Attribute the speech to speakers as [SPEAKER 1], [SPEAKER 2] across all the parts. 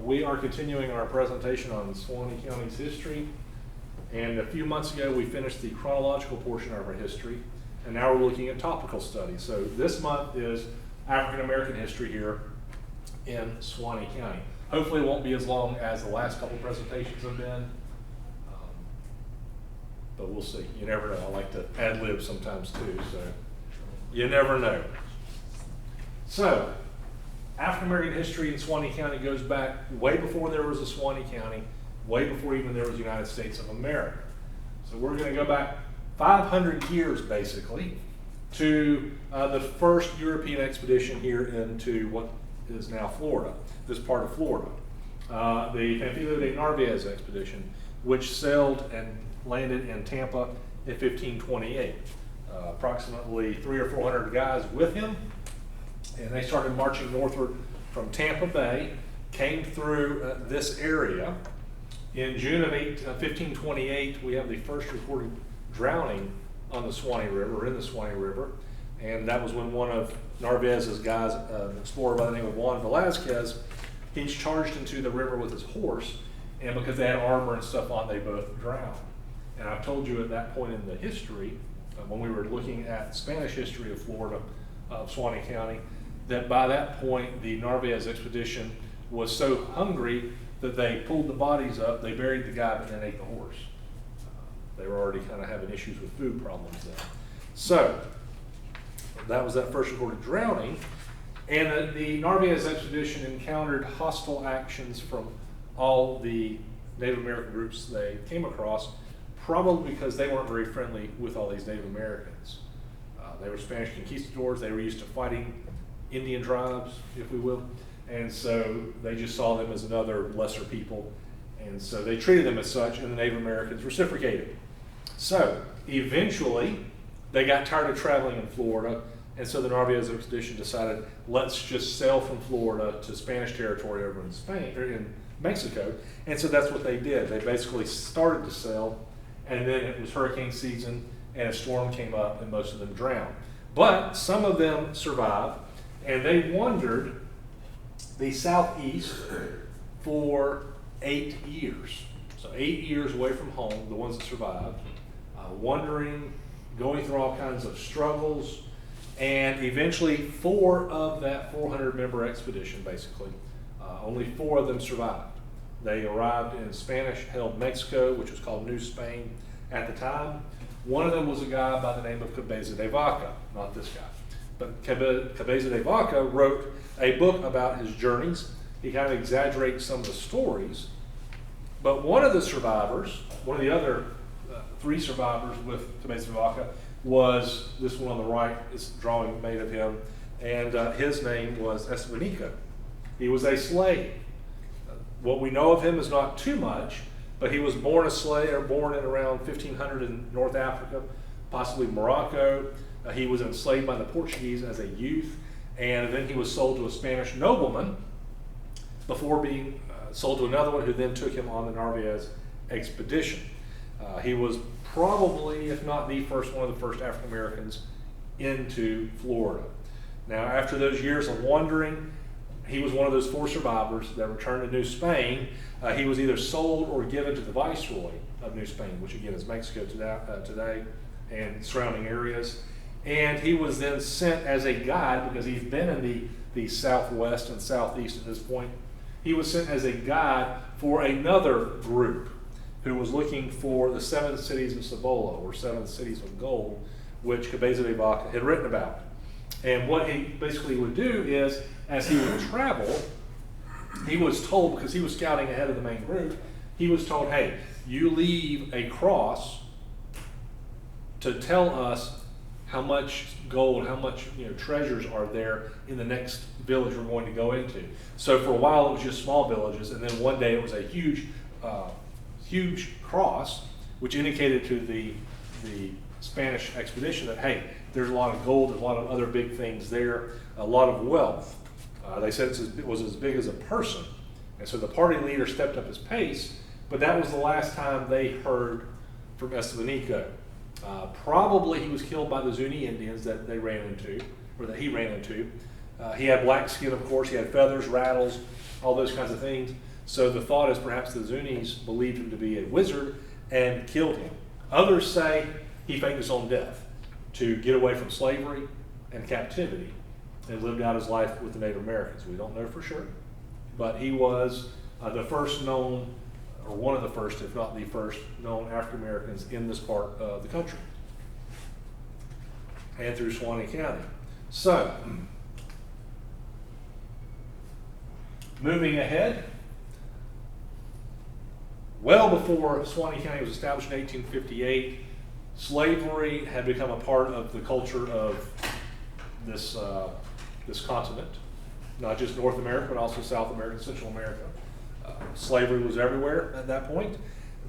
[SPEAKER 1] We are continuing our presentation on Suwannee County's history, and a few months ago we finished the chronological portion of our history, and now we're looking at topical studies. So this month is African American history here in Suwannee County. Hopefully it won't be as long as the last couple presentations have been, but we'll see. You never know. I like to ad-lib sometimes too, so you never know. So, African American history in Suwannee County goes back way before there was a Suwannee County, way before even there was the United States of America. So we're going to go back 500 years basically to the first European expedition here into what is now Florida, this part of Florida. The Pamphilio de Narvaez expedition, which sailed and landed in Tampa in 1528. Approximately 300 or 400 guys with him. And they started marching northward from Tampa Bay, came through this area. In June of 1528, we have the first recorded drowning on the Suwannee River, or in the Suwannee River. And that was when one of Narvaez's guys, an explorer by the name of Juan Velazquez, he's charged into the river with his horse, and because they had armor and stuff on, they both drowned. And I've told you at that point in the history, when we were looking at Spanish history of Florida, of Suwannee County, that by that point the Narvaez expedition was so hungry that they pulled the bodies up, they buried the guy, but then ate the horse. They were already kind of having issues with food problems then. So that was that first recorded drowning, and the Narvaez expedition encountered hostile actions from all the Native American groups they came across, probably because they weren't very friendly with all these Native Americans. They were Spanish conquistadors. They were used to fighting Indian tribes, if we will, and so they just saw them as another lesser people, and so they treated them as such, and the Native Americans reciprocated. So eventually they got tired of traveling in Florida, and so the Narvaez expedition decided, let's just sail from Florida to Spanish territory over in Spain, or in Mexico, and so that's what they did. They basically started to sail, and then it was hurricane season, and a storm came up, and most of them drowned. But some of them survived, and they wandered the southeast for 8 years. So 8 years away from home, the ones that survived, wandering, going through all kinds of struggles, and eventually 4 of that 400-member expedition, basically, only 4 of them survived. They arrived in Spanish-held Mexico, which was called New Spain at the time. One of them was a guy by the name of Cabeza de Vaca, not this guy. But Cabeza de Vaca wrote a book about his journeys. He kind of exaggerates some of the stories. But one of the survivors, one of the other 3 survivors with Cabeza de Vaca, was this one on the right, this drawing made of him, and his name was Estevanico. He was a slave. What we know of him is not too much, but he was born a slave, or born in around 1500 in North Africa, possibly Morocco. He was enslaved by the Portuguese as a youth, and then he was sold to a Spanish nobleman before being sold to another one who then took him on the Narvaez expedition. He was probably, if not the first, one of the first African Americans into Florida. Now, after those years of wandering, he was one of those 4 survivors that returned to New Spain. He was either sold or given to the Viceroy of New Spain, which again is Mexico today and surrounding areas. And he was then sent as a guide, because he's been in the southwest and southeast at this point. He was sent as a guide for another group who was looking for the 7 cities of Cibola, or 7 cities of gold, which Cabeza de Vaca had written about. And what he basically would do is, as he would travel, he was told, because he was scouting ahead of the main group, he was told, hey, you leave a cross to tell us how much gold, how much treasures are there in the next village we're going to go into. So for a while it was just small villages, and then one day it was a huge cross, which indicated to the Spanish expedition that, hey, there's a lot of gold, there's a lot of other big things there, a lot of wealth. They said it was as big as a person. And so the party leader stepped up his pace, but that was the last time they heard from Estevanico. Probably he was killed by the Zuni Indians that they ran into, or that he ran into. He had black skin, of course. He had feathers, rattles, all those kinds of things. So the thought is perhaps the Zunis believed him to be a wizard and killed him. Others say he faked his own death to get away from slavery and captivity and lived out his life with the Native Americans. We don't know for sure, but he was the first known, or one of the first, if not the first, known African Americans in this part of the country and through Suwannee County. So, moving ahead, well before Suwannee County was established in 1858, slavery had become a part of the culture of this, this continent, not just North America, but also South America and Central America. Slavery was everywhere at that point.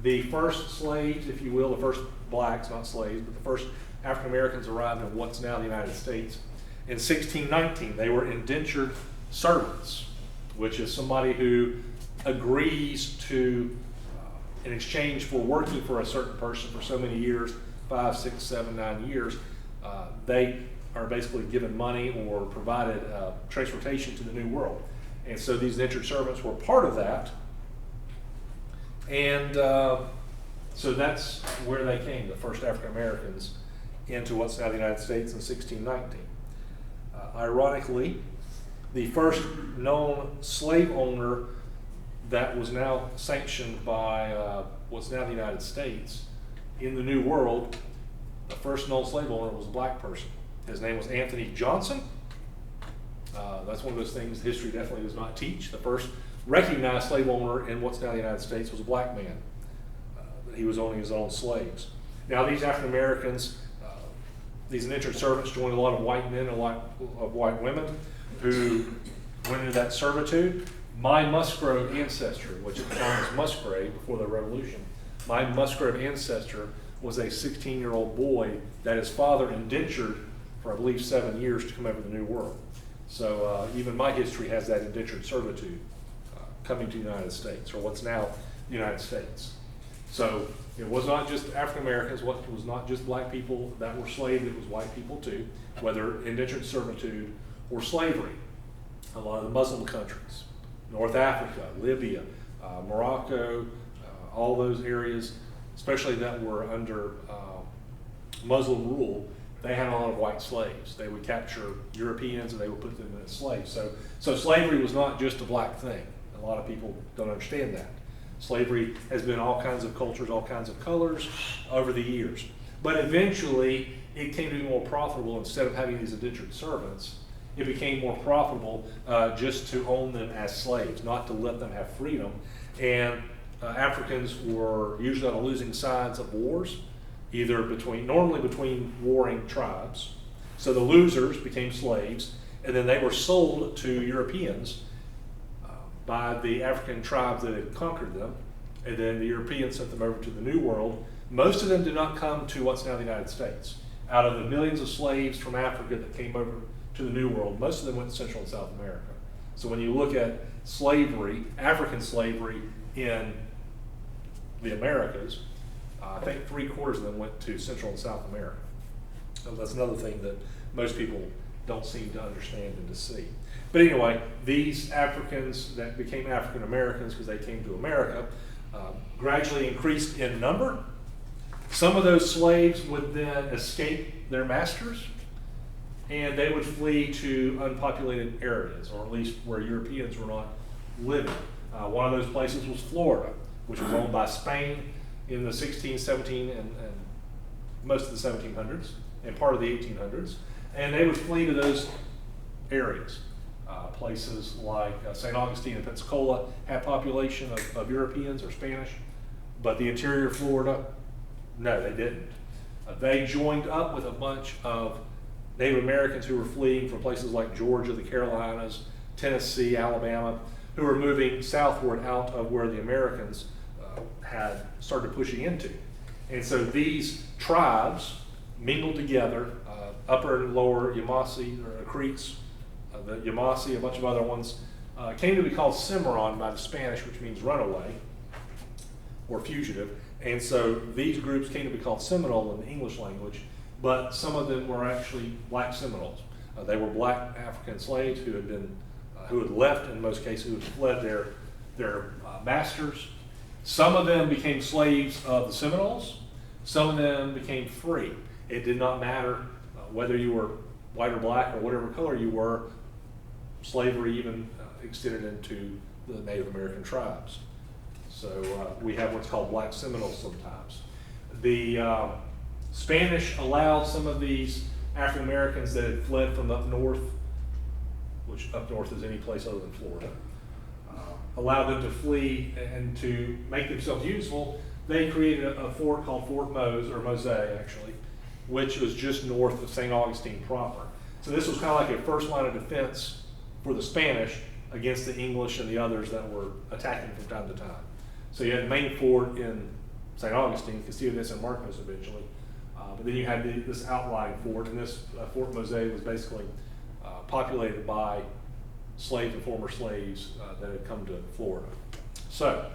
[SPEAKER 1] The first slaves, if you will, the first blacks, not slaves, but the first African Americans arrived in what's now the United States in 1619. They were indentured servants, which is somebody who agrees to, in exchange for working for a certain person for so many years, 5, 6, 7, 9 years, they are basically given money or provided transportation to the New World. And so these indentured servants were part of that. And so that's where they came, the first African Americans into what's now the United States in 1619. Ironically, the first known slave owner that was now sanctioned by what's now the United States in the New World, the first known slave owner was a black person. His name was Anthony Johnson. That's one of those things history definitely does not teach. The first recognized slave owner in what's now the United States was a black man. He was owning his own slaves. Now these African Americans, these indentured servants joined a lot of white men and a lot of white women who went into that servitude. My Musgrove ancestor, which at the time was Musgrave before the Revolution, my Musgrove ancestor was a 16-year-old boy that his father indentured for I believe 7 years to come over to the New World. So even my history has that indentured servitude coming to the United States, or what's now the United States. So it was not just African Americans, it was not just black people that were slaves, it was white people too, whether indentured servitude or slavery. A lot of the Muslim countries, North Africa, Libya, Morocco, all those areas, especially that were under Muslim rule, they had a lot of white slaves. They would capture Europeans and they would put them as slaves. So slavery was not just a black thing. A lot of people don't understand that. Slavery has been all kinds of cultures, all kinds of colors over the years. But eventually, it came to be more profitable. Instead of having these indentured servants, it became more profitable just to own them as slaves, not to let them have freedom. And Africans were usually on the losing sides of wars, normally between warring tribes. So the losers became slaves, and then they were sold to Europeans by the African tribes that had conquered them, and then the Europeans sent them over to the New World. Most of them did not come to what's now the United States. Out of the millions of slaves from Africa that came over to the New World, most of them went to Central and South America. So when you look at slavery, African slavery in the Americas, I think 3/4 of them went to Central and South America. So that's another thing that most people don't seem to understand and to see. But anyway, these Africans that became African Americans because they came to America gradually increased in number. Some of those slaves would then escape their masters, and they would flee to unpopulated areas, or at least where Europeans were not living. One of those places was Florida, which was owned by Spain in the 16, 17, and most of the 1700s, and part of the 1800s. And they would flee to those areas. Places like St. Augustine and Pensacola had population of Europeans or Spanish, but the interior of Florida, no, they didn't. They joined up with a bunch of Native Americans who were fleeing from places like Georgia, the Carolinas, Tennessee, Alabama, who were moving southward out of where the Americans had started pushing into. And so these tribes mingled together, upper and lower Yamasee or Creeks, the Yamasee, a bunch of other ones, came to be called Cimarron by the Spanish, which means runaway or fugitive. And so these groups came to be called Seminole in the English language, but some of them were actually black Seminoles. They were black African slaves who had left in most cases, who had fled their their masters. Some of them became slaves of the Seminoles. Some of them became free. It did not matter whether you were white or black or whatever color you were. Slavery even extended into the Native American tribes. So we have what's called black Seminoles sometimes. The Spanish allowed some of these African Americans that had fled from up north, which up north is any place other than Florida, allowed them to flee and to make themselves useful. They created a fort called Fort Mose actually, which was just north of St. Augustine proper. So this was kind of like a first line of defense for the Spanish against the English and the others that were attacking from time to time. So you had the main fort in St. Augustine, you can see this in Marcos eventually, but then you had this outlying fort, and this Fort Mose was basically populated by slaves and former slaves that had come to Florida. So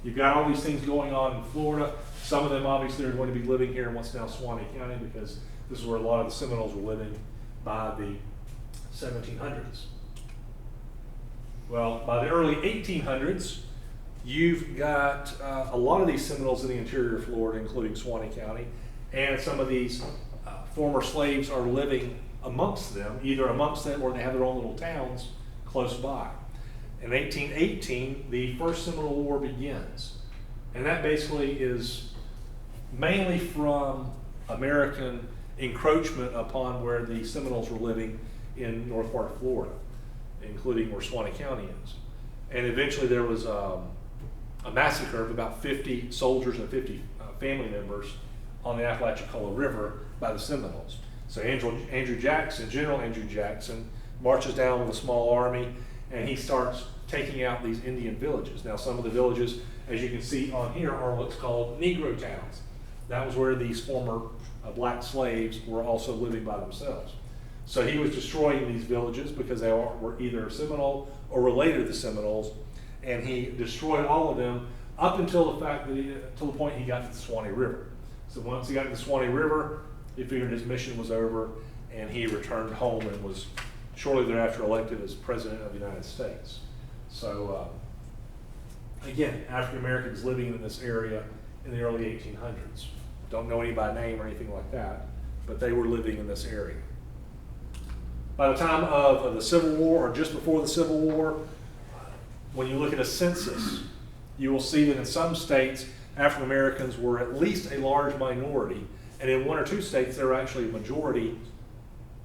[SPEAKER 1] you've got all these things going on in Florida. Some of them obviously are going to be living here in what's now Suwannee County, because this is where a lot of the Seminoles were living by the 1700s. Well, by the early 1800s, you've got a lot of these Seminoles in the interior of Florida, including Suwannee County, and some of these former slaves are living amongst them, either amongst them or they have their own little towns close by. In 1818, the First Seminole War begins, and that basically is mainly from American encroachment upon where the Seminoles were living in north part of Florida, including where Suwannee County is. And eventually there was a massacre of about 50 soldiers and 50 family members on the Apalachicola River by the Seminoles. So Andrew Jackson, General Andrew Jackson, marches down with a small army, and he starts taking out these Indian villages. Now, some of the villages, as you can see on here, are what's called Negro towns. That was where these former black slaves were also living by themselves. So he was destroying these villages because they were either Seminole or related to the Seminoles, and he destroyed all of them up until the fact that till the point he got to the Suwannee River. So once he got to the Suwannee River, he figured his mission was over, and he returned home and was shortly thereafter elected as President of the United States. So again, African Americans living in this area in the early 1800s. Don't know any by name or anything like that, but they were living in this area. By the time of the Civil War, or just before the Civil War, when you look at a census, you will see that in some states, African Americans were at least a large minority, and in one or two states, they were actually a majority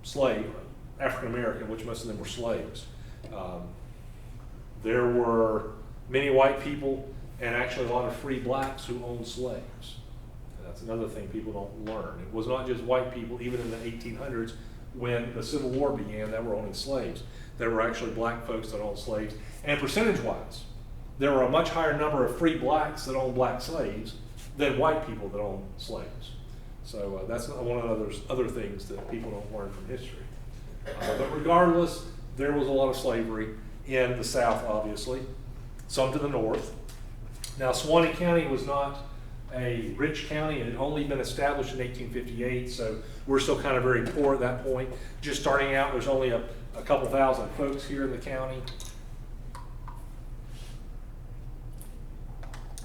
[SPEAKER 1] slave, African American, which most of them were slaves. There were many white people and actually a lot of free blacks who owned slaves. And that's another thing people don't learn. It was not just white people, even in the 1800s, when the Civil War began, that were owning slaves. There were actually black folks that owned slaves. And percentage-wise, there were a much higher number of free blacks that owned black slaves than white people that owned slaves. So that's one of those other things that people don't learn from history. But regardless, there was a lot of slavery in the South, obviously, some to the north. Now, Suwannee County was not a rich county. It had only been established in 1858, so we're still kind of very poor at that point. Just starting out, there's only a couple thousand folks here in the county.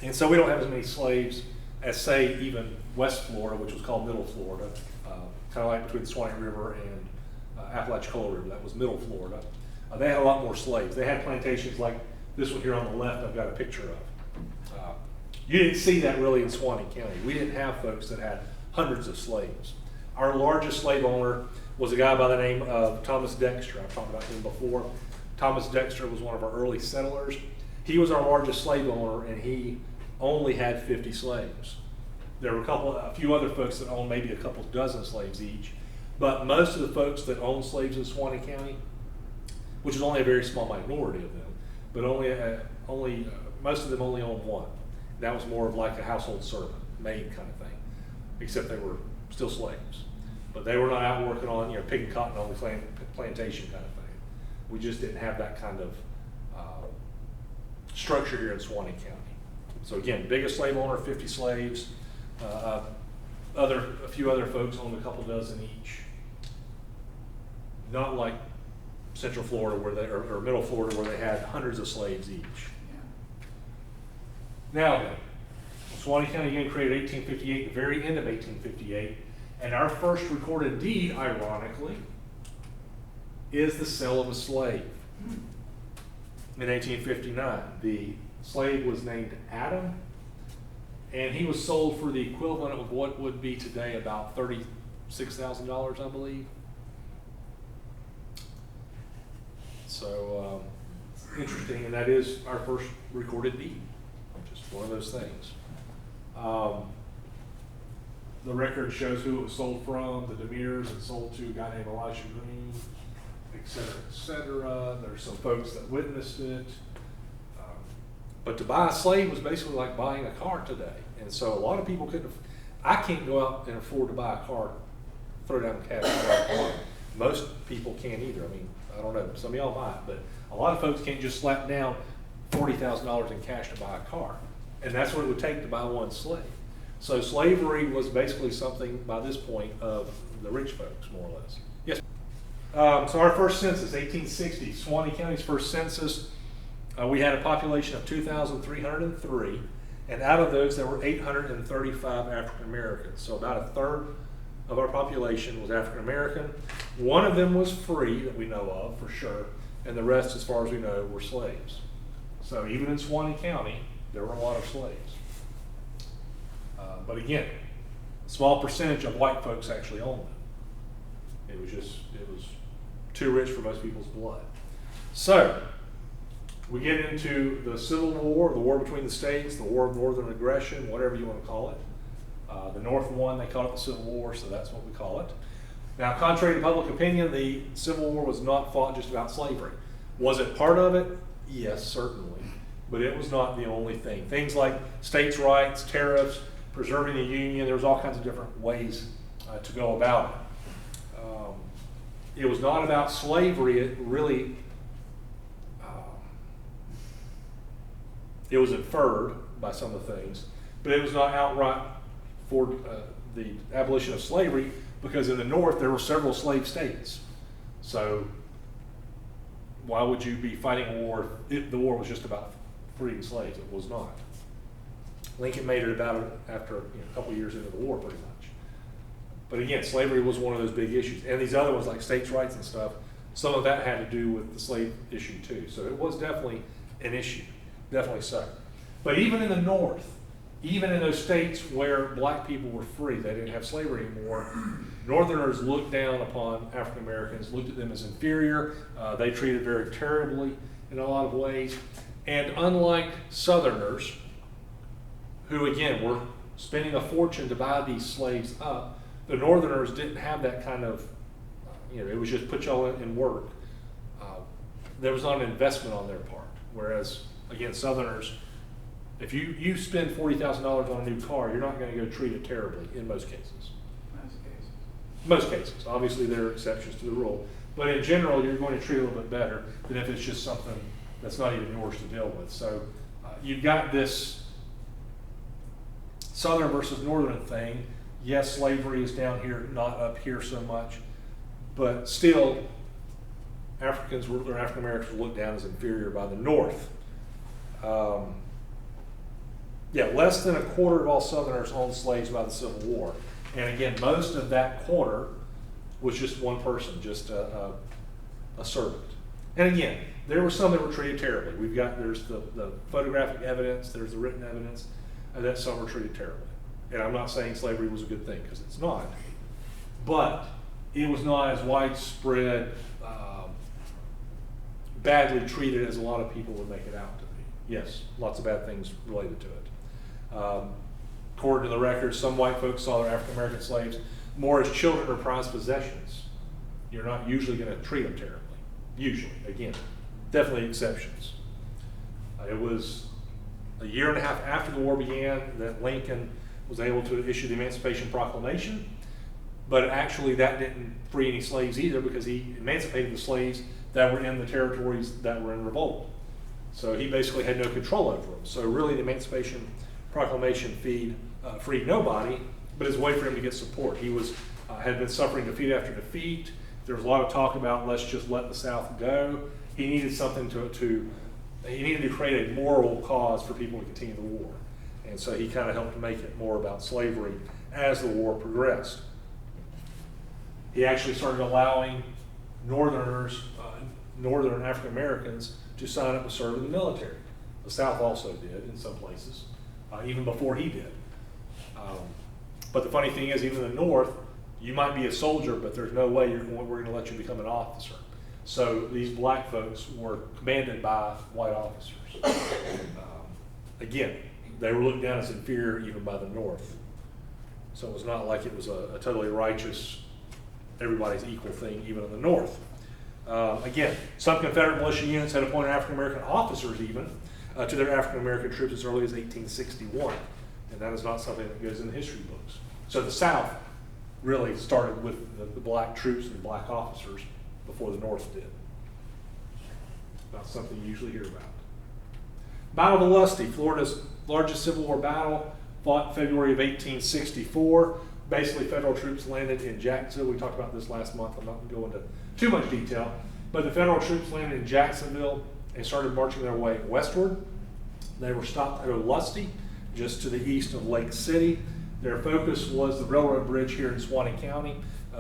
[SPEAKER 1] And so we don't have as many slaves as, say, even West Florida, which was called Middle Florida, kind of like between the Suwannee River and Apalachicola River. That was Middle Florida. They had a lot more slaves. They had plantations like this one here on the left I've got a picture of. You didn't see that really in Suwannee County. We didn't have folks that had hundreds of slaves. Our largest slave owner was a guy by the name of Thomas Dexter. I've talked about him before. Thomas Dexter was one of our early settlers. He was our largest slave owner, and he only had 50 slaves. There were a few other folks that owned maybe a couple dozen slaves each, but most of the folks that owned slaves in Suwannee County, which is only a very small minority of them, but most of them only owned one. That was more of like a household servant, maid kind of thing, except they were still slaves. But they were not out working on, picking cotton on the plantation kind of thing. We just didn't have that kind of structure here in Suwannee County. So again, biggest slave owner, 50 slaves. A few other folks owned a couple dozen each. Not like Central Florida or Middle Florida where they had hundreds of slaves each. Now then, Suwannee County again created 1858, the very end of 1858, and our first recorded deed, ironically, is the sale of a slave. In 1859, the slave was named Adam, and he was sold for the equivalent of what would be today about $36,000, I believe. So interesting, and that is our first recorded deed. Just one of those things. The record shows who it was sold from, the Demirs, and sold to a guy named Elisha Green, et cetera, et cetera. There's some folks that witnessed it. But to buy a slave was basically like buying a car today. And so a lot of people couldn't, I can't go out and afford to buy a car, throw down cash and buy a car. Most people can't either. I mean, I don't know, some of y'all might, but a lot of folks can't just slap down $40,000 in cash to buy a car. And that's what it would take to buy one slave. So slavery was basically something by this point of the rich folks, more or less. Yes. So our first census, 1860, Suwannee County's first census, we had a population of 2,303, and out of those there were 835 African Americans. So about a third of our population was African American. One of them was free that we know of for sure, and the rest, as far as we know, were slaves. So even in Suwannee County, there were a lot of slaves. But again, a small percentage of white folks actually owned them. It was too rich for most people's blood. So we get into the Civil War, the war between the states, the War of Northern Aggression, whatever you want to call it. The North won, they call it the Civil War, so that's what we call it. Now, contrary to public opinion, the Civil War was not fought just about slavery. Was it part of it? Yes, certainly. But it was not the only thing. Things like states' rights, tariffs, preserving the Union, there was all kinds of different ways to go about it. It was not about slavery, it really, it was inferred by some of the things, but it was not outright for the abolition of slavery, because in the North there were several slave states. So why would you be fighting a war if the war was just about freeing slaves? It was not. Lincoln made it about it after a couple years into the war, pretty much. But again, slavery was one of those big issues. And these other ones, like states' rights and stuff, some of that had to do with the slave issue too. So it was definitely an issue, definitely so. But even in the North, even in those states where black people were free, they didn't have slavery anymore, Northerners looked down upon African Americans, looked at them as inferior. They treated very terribly in a lot of ways. And unlike Southerners, who again were spending a fortune to buy these slaves up, the Northerners didn't have that kind of, it was just put y'all in work. There was not an investment on their part. Whereas, again, Southerners, if you spend $40,000 on a new car, you're not going to go treat it terribly in most cases. Most cases. Obviously, there are exceptions to the rule. But in general, you're going to treat it a little bit better than if it's just something that's not even yours to deal with. So you've got this Southern versus Northern thing. Yes, slavery is down here, not up here so much. But still, African Americans were looked down as inferior by the North. Less than a quarter of all Southerners owned slaves by the Civil War. And again, most of that quarter was just one person, just a servant. And again, there were some that were treated terribly. There's the photographic evidence, there's the written evidence, and that some were treated terribly. And I'm not saying slavery was a good thing, because it's not. But it was not as widespread, badly treated as a lot of people would make it out to be. Yes, lots of bad things related to it. According to the records, some white folks saw their African American slaves more as children or prized possessions. You're not usually going to treat them terribly. Usually, again, definitely exceptions. It was a year and a half after the war began that Lincoln was able to issue the Emancipation Proclamation, but actually that didn't free any slaves either, because he emancipated the slaves that were in the territories that were in revolt. So he basically had no control over them. So really the Emancipation Proclamation freed nobody, but it's a way for him to get support. He had been suffering defeat after defeat. There was a lot of talk about let's just let the South go. He needed something to he needed to create a moral cause for people to continue the war. And so he kind of helped make it more about slavery as the war progressed. He actually started allowing Northerners, Northern African Americans, to sign up to serve in the military. The South also did in some places, even before he did. But the funny thing is, even in the North, you might be a soldier, but there's no way we're going to let you become an officer. So these black folks were commanded by white officers. Again, they were looked down as inferior even by the North. So it was not like it was a totally righteous, everybody's equal thing, even in the North. Again, some Confederate militia units had appointed African American officers even to their African American troops as early as 1861. And that is not something that goes in the history books. So the South really started with the black troops and the black officers before the North did. Not something you usually hear about. Battle of Lusty, Florida's largest Civil War battle, fought in February of 1864. Basically, federal troops landed in Jacksonville. We talked about this last month. I'm not going to go into too much detail. But the federal troops landed in Jacksonville and started marching their way westward. They were stopped at Lusty, just to the east of Lake City. Their focus was the railroad bridge here in Suwannee County.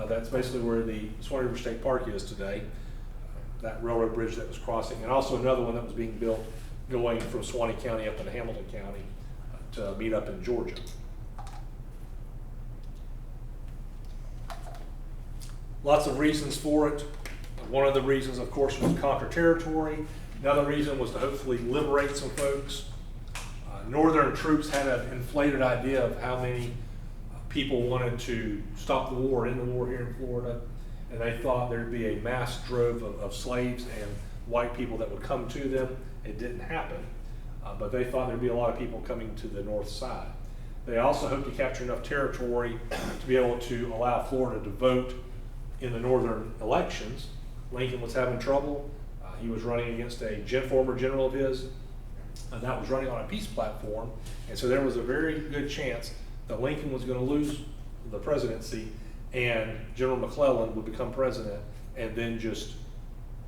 [SPEAKER 1] That's basically where the Suwannee River State Park is today. That railroad bridge that was crossing, and also another one that was being built going from Suwannee County up into Hamilton County to meet up in Georgia. Lots of reasons for it. One of the reasons, of course, was to conquer territory. Another reason was to hopefully liberate some folks. Northern troops had an inflated idea of how many people wanted to stop the war, end the war here in Florida, and they thought there'd be a mass drove of slaves and white people that would come to them. It didn't happen, but they thought there'd be a lot of people coming to the north side. They also hoped to capture enough territory to be able to allow Florida to vote in the northern elections. Lincoln was having trouble. He was running against a former general of his that was running on a peace platform, and so there was a very good chance that Lincoln was going to lose the presidency and General McClellan would become president and then just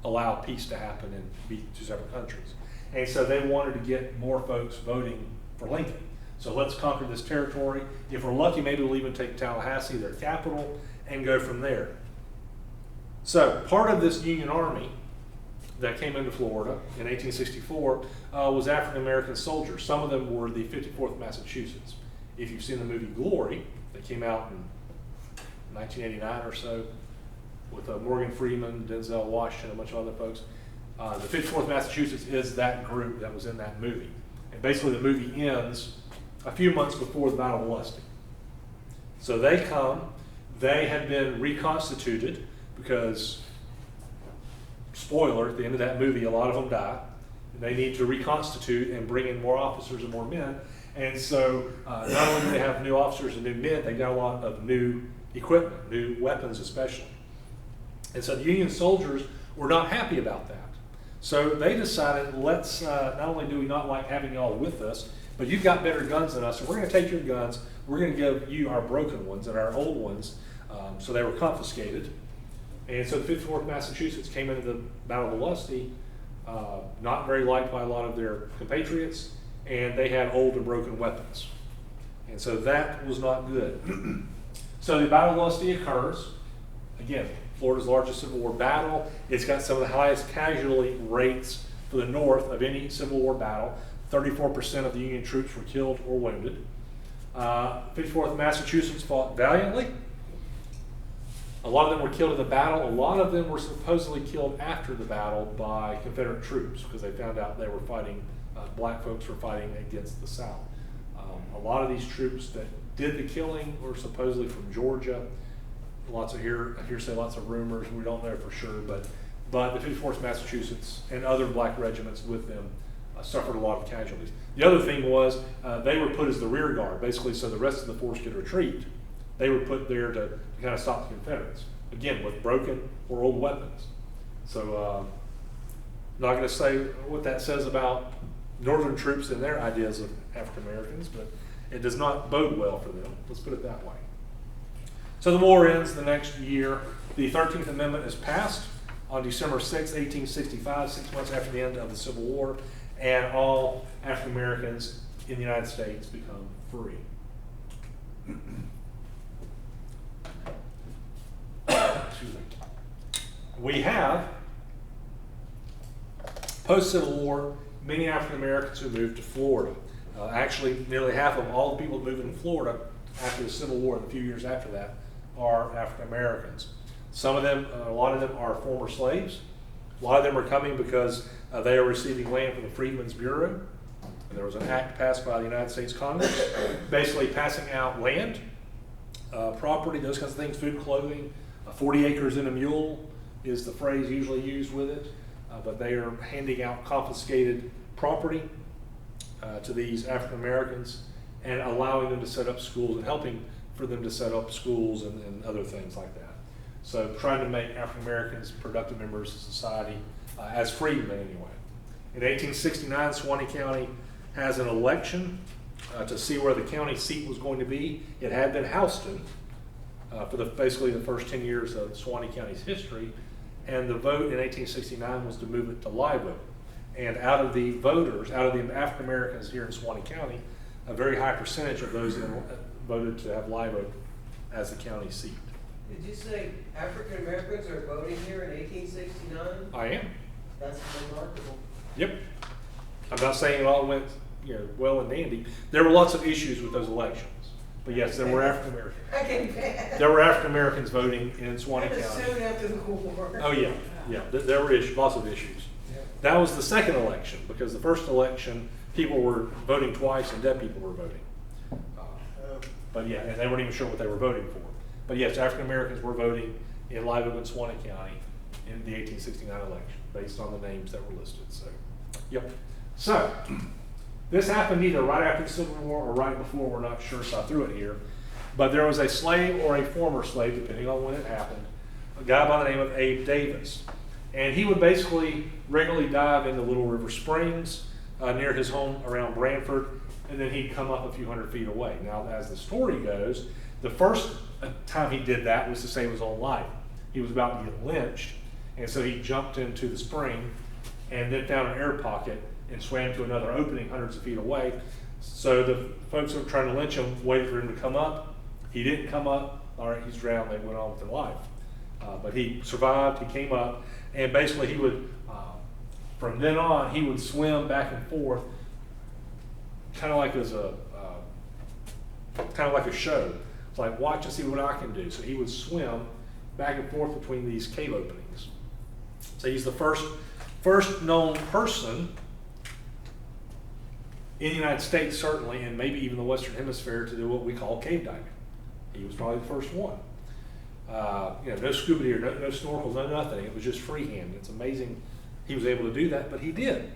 [SPEAKER 1] allow peace to happen and be two separate countries. And so they wanted to get more folks voting for Lincoln. So let's conquer this territory. If we're lucky, maybe we'll even take Tallahassee, their capital, and go from there. So part of this Union Army that came into Florida in 1864 was African American soldiers. Some of them were the 54th Massachusetts. If you've seen the movie Glory, that came out in 1989 or so, with Morgan Freeman, Denzel Washington, a bunch of other folks. The 54th Massachusetts is that group that was in that movie. And basically the movie ends a few months before the Battle of Lusty. So they come, they had been reconstituted because, spoiler, at the end of that movie, a lot of them die. They need to reconstitute and bring in more officers and more men. And so not only do they have new officers and new men, they got a lot of new equipment, new weapons especially. And so the Union soldiers were not happy about that. So they decided, let's, not only do we not like having y'all with us, but you've got better guns than us, so we're going to take your guns, we're going to give you our broken ones and our old ones. So they were confiscated. And so the 54th Massachusetts came into the Battle of Lusty, not very liked by a lot of their compatriots, and they had old and broken weapons. And so that was not good. So the Battle of Lusty occurs. Again, Florida's largest Civil War battle. It's got some of the highest casualty rates for the North of any Civil War battle. 34% of the Union troops were killed or wounded. 54th Massachusetts fought valiantly. A lot of them were killed in the battle. A lot of them were supposedly killed after the battle by Confederate troops because they found out they were fighting, black folks were fighting against the South. A lot of these troops that did the killing were supposedly from Georgia. Lots of hearsay, lots of rumors. We don't know for sure, but the 54th Massachusetts and other black regiments with them suffered a lot of casualties. The other thing was they were put as the rear guard, basically, so the rest of the force could retreat. They were put there to kind of stop the Confederates, again, with broken or old weapons. So not going to say what that says about Northern troops and their ideas of African Americans, but it does not bode well for them. Let's put it that way. So the war ends the next year. The 13th Amendment is passed on December 6, 1865, 6 months after the end of the Civil War. and all African Americans in the United States become free. We have, post-Civil War, many African Americans who moved to Florida. Actually, nearly half of all the people that moved in Florida after the Civil War and a few years after that are African Americans. Some of them, a lot of them are former slaves. A lot of them are coming because they are receiving land from the Freedmen's Bureau. And there was an act passed by the United States Congress, basically passing out land, property, those kinds of things, food, clothing. 40 acres in a mule is the phrase usually used with it. But they are handing out confiscated property to these African Americans and allowing them to set up schools and helping for them to set up schools and other things like that. So trying to make African Americans productive members of society as freedmen anyway. In 1869, Suwannee County has an election to see where the county seat was going to be. It had been Houston for basically the first 10 years of Suwannee County's history. And the vote in 1869 was to move it to live vote. And out of the voters, out of the African Americans here in Suwannee County, a very high percentage of those voted to have live vote as the county seat.
[SPEAKER 2] Did you say African Americans are voting here in 1869?
[SPEAKER 1] I am.
[SPEAKER 2] That's remarkable.
[SPEAKER 1] Yep. I'm not saying it all went, well and dandy. There were lots of issues with those elections. But yes, there were African Americans.
[SPEAKER 2] Okay.
[SPEAKER 1] There were African Americans voting in Suwannee
[SPEAKER 2] That was
[SPEAKER 1] County.
[SPEAKER 2] soon after the war.
[SPEAKER 1] Oh yeah, yeah. There were issues, lots of issues.
[SPEAKER 2] Yeah.
[SPEAKER 1] That was the second election because the first election, people were voting twice and dead people were voting. But yeah, and they weren't even sure what they were voting for. But yes, African Americans were voting in Live Oak and Suwannee County in the 1869 election based on the names that were listed. So, yep. So, this happened either right after the Civil War or right before, we're not sure, so I threw it here. But there was a slave or a former slave, depending on when it happened, a guy by the name of Abe Davis. And he would basically regularly dive into Little River Springs near his home around Branford, and then he'd come up a few hundred feet away. Now, as the story goes, the first time he did that was to save his own life. He was about to get lynched, and so he jumped into the spring and then found an air pocket and swam to another opening hundreds of feet away. So the folks who were trying to lynch him waited for him to come up. He didn't come up. All right, he's drowned. They went on with their life. But he survived. He came up, and basically he would, from then on, he would swim back and forth, kind of like a show. It's like, watch and see what I can do. So he would swim back and forth between these cave openings. So he's the first known person in the United States, certainly, and maybe even the Western Hemisphere, to do what we call cave diving. He was probably the first one. No scuba gear, no snorkels, no nothing. It was just freehand. It's amazing he was able to do that, but he did.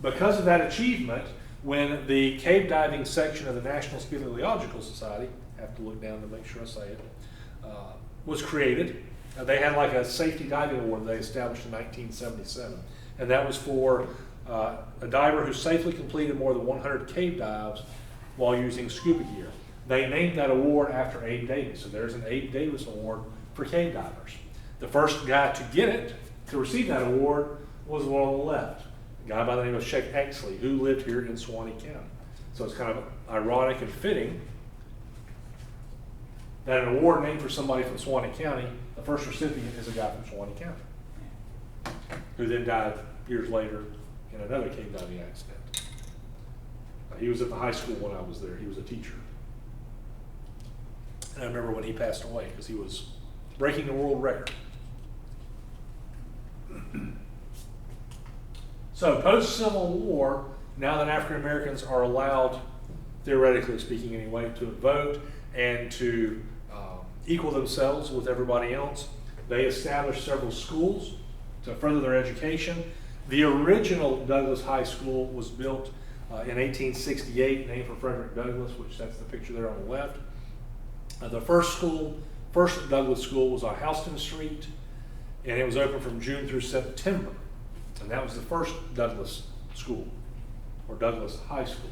[SPEAKER 1] Because of that achievement, when the cave diving section of the National Speleological Society, I have to look down to make sure I say it, was created, they had like a safety diving award they established in 1977. And that was for a diver who safely completed more than 100 cave dives while using scuba gear. They named that award after Abe Davis. So there's an Abe Davis Award for cave divers. The first guy to get it, to receive that award, was the one on the left, a guy by the name of Sheikh Exley, who lived here in Suwannee County. So it's kind of ironic and fitting that an award named for somebody from Suwannee County, the first recipient is a guy from Suwannee County, who then died years later in another cave diving accident. He was at the high school when I was there. He was a teacher. And I remember when he passed away because he was breaking the world record. So post-Civil War, now that African Americans are allowed, theoretically speaking anyway, to vote and to equal themselves with everybody else, they established several schools to further their education. The original Douglas High School was built in 1868, named for Frederick Douglass, which that's the picture there on the left. The first Douglas School was on Houston Street, and it was open from June through September. And that was the first Douglas School, or Douglas High School.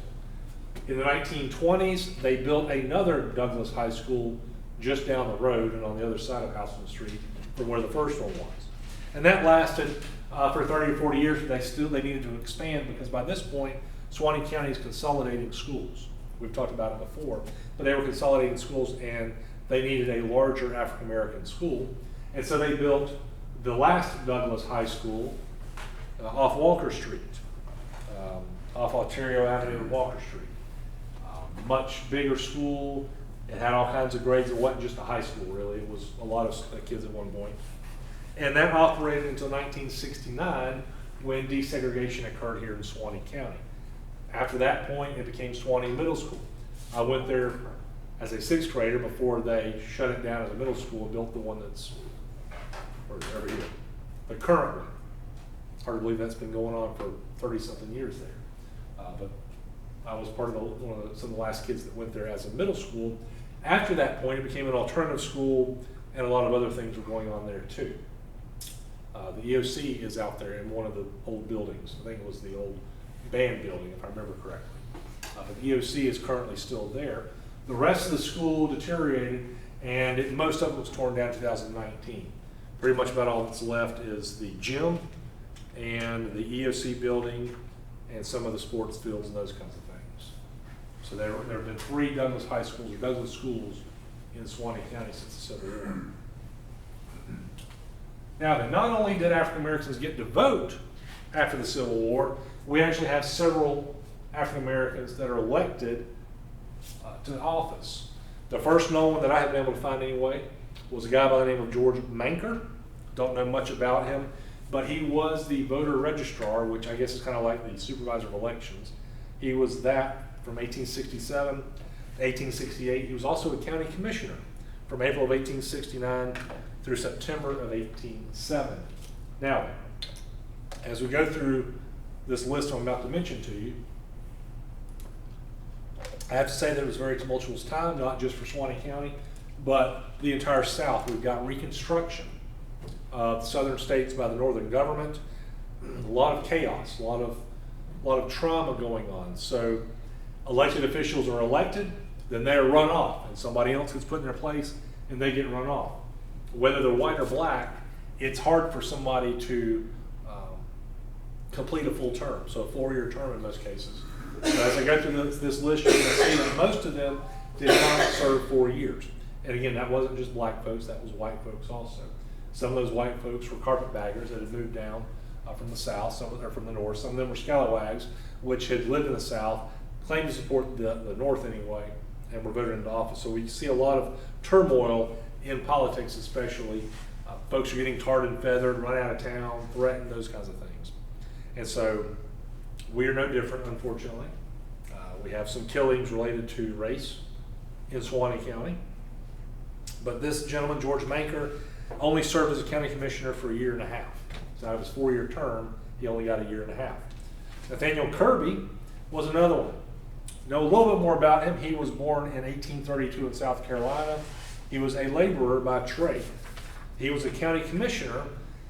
[SPEAKER 1] In the 1920s, they built another Douglas High School just down the road and on the other side of Houston Street from where the first one was. And that lasted for 30 or 40 years, but they needed to expand because by this point, Suwannee County is consolidating schools. We've talked about it before, but they were consolidating schools and they needed a larger African American school. And so they built the last Douglas High School off Walker Street, off Ontario Avenue and Walker Street. Much bigger school. It had all kinds of grades. It wasn't just a high school, really. It was a lot of kids at one point. And that operated until 1969 when desegregation occurred here in Suwannee County. After that point, it became Suwannee Middle School. I went there as a 6th grader before they shut it down as a middle school and built the one that's over here, the current one. It's hard to believe that's been going on for 30-something years there. But I was part of some of the last kids that went there as a middle school. After that point, it became an alternative school, and a lot of other things were going on there too. The EOC is out there in one of the old buildings. I think it was the old band building, if I remember correctly. But the EOC is currently still there. The rest of the school deteriorated, and most of it was torn down in 2019. Pretty much about all that's left is the gym and the EOC building and some of the sports fields and those kinds of things. So there have been 3 Douglas high schools or Douglas schools in Suwannee County since the Civil War. Now, then, not only did African Americans get to vote after the Civil War, we actually have several African Americans that are elected to office. The first known one that I have been able to find anyway was a guy by the name of George Manker. Don't know much about him, but he was the voter registrar, which I guess is kind of like the supervisor of elections. He was that from 1867 to 1868. He was also a county commissioner from April of 1869 through September of 1870. Now, as we go through this list I'm about to mention to you, I have to say that it was a very tumultuous time, not just for Suwannee County, but the entire South. We've got Reconstruction of the southern states by the northern government, a lot of chaos, a lot of trauma going on. So elected officials are elected, then they're run off, and somebody else gets put in their place, and they get run off. Whether they're white or black, it's hard for somebody to complete a full term, so a 4-year term in most cases. So as I go through this list, you're going to see that most of them did not serve 4 years. And again, that wasn't just black folks, that was white folks also. Some of those white folks were carpetbaggers that had moved down from the south, some of them from the north. Some of them were scalawags, which had lived in the south, claimed to support the north anyway, and were voted into office. So we see a lot of turmoil in politics, especially. Folks are getting tarred and feathered, run out of town, threatened, those kinds of things. And so we are no different, unfortunately. We have some killings related to race in Suwannee County. But this gentleman, George Manker, only served as a county commissioner for 1.5 years. So out of his 4-year term, he only got 1.5 years. Nathaniel Kirby was another one. Know a little bit more about him. He was born in 1832 in South Carolina. He was a laborer by trade. He was a county commissioner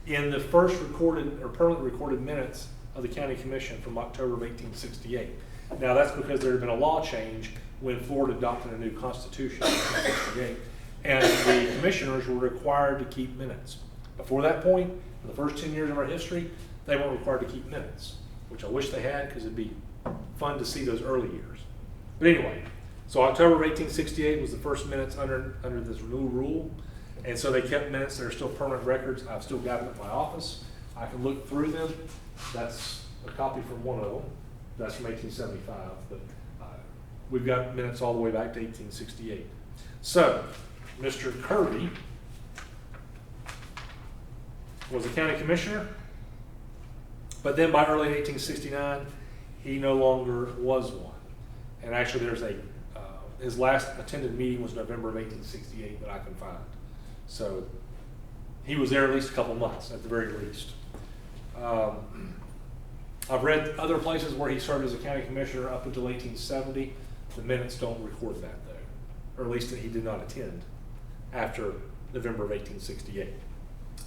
[SPEAKER 1] in the first recorded or permanently recorded minutes of the county commission from October of 1868. Now that's because there had been a law change when Florida adopted a new constitution in 1868, and the commissioners were required to keep minutes. Before that point, in the first 10 years of our history, they weren't required to keep minutes, which I wish they had because it'd be fun to see those early years. But anyway, so October of 1868 was the first minutes under this new rule. And so they kept minutes that are still permanent records. I've still got them at my office. I can look through them. That's a copy from one of them. That's from 1875. But we've got minutes all the way back to 1868. So Mr. Kirby was a county commissioner, but then by early 1869, he no longer was one. And actually there's his last attended meeting was November of 1868 that I can find. So he was there at least a couple months at the very least. I've read other places where he served as a county commissioner up until 1870. The minutes don't record that though, or at least that he did not attend after November of 1868.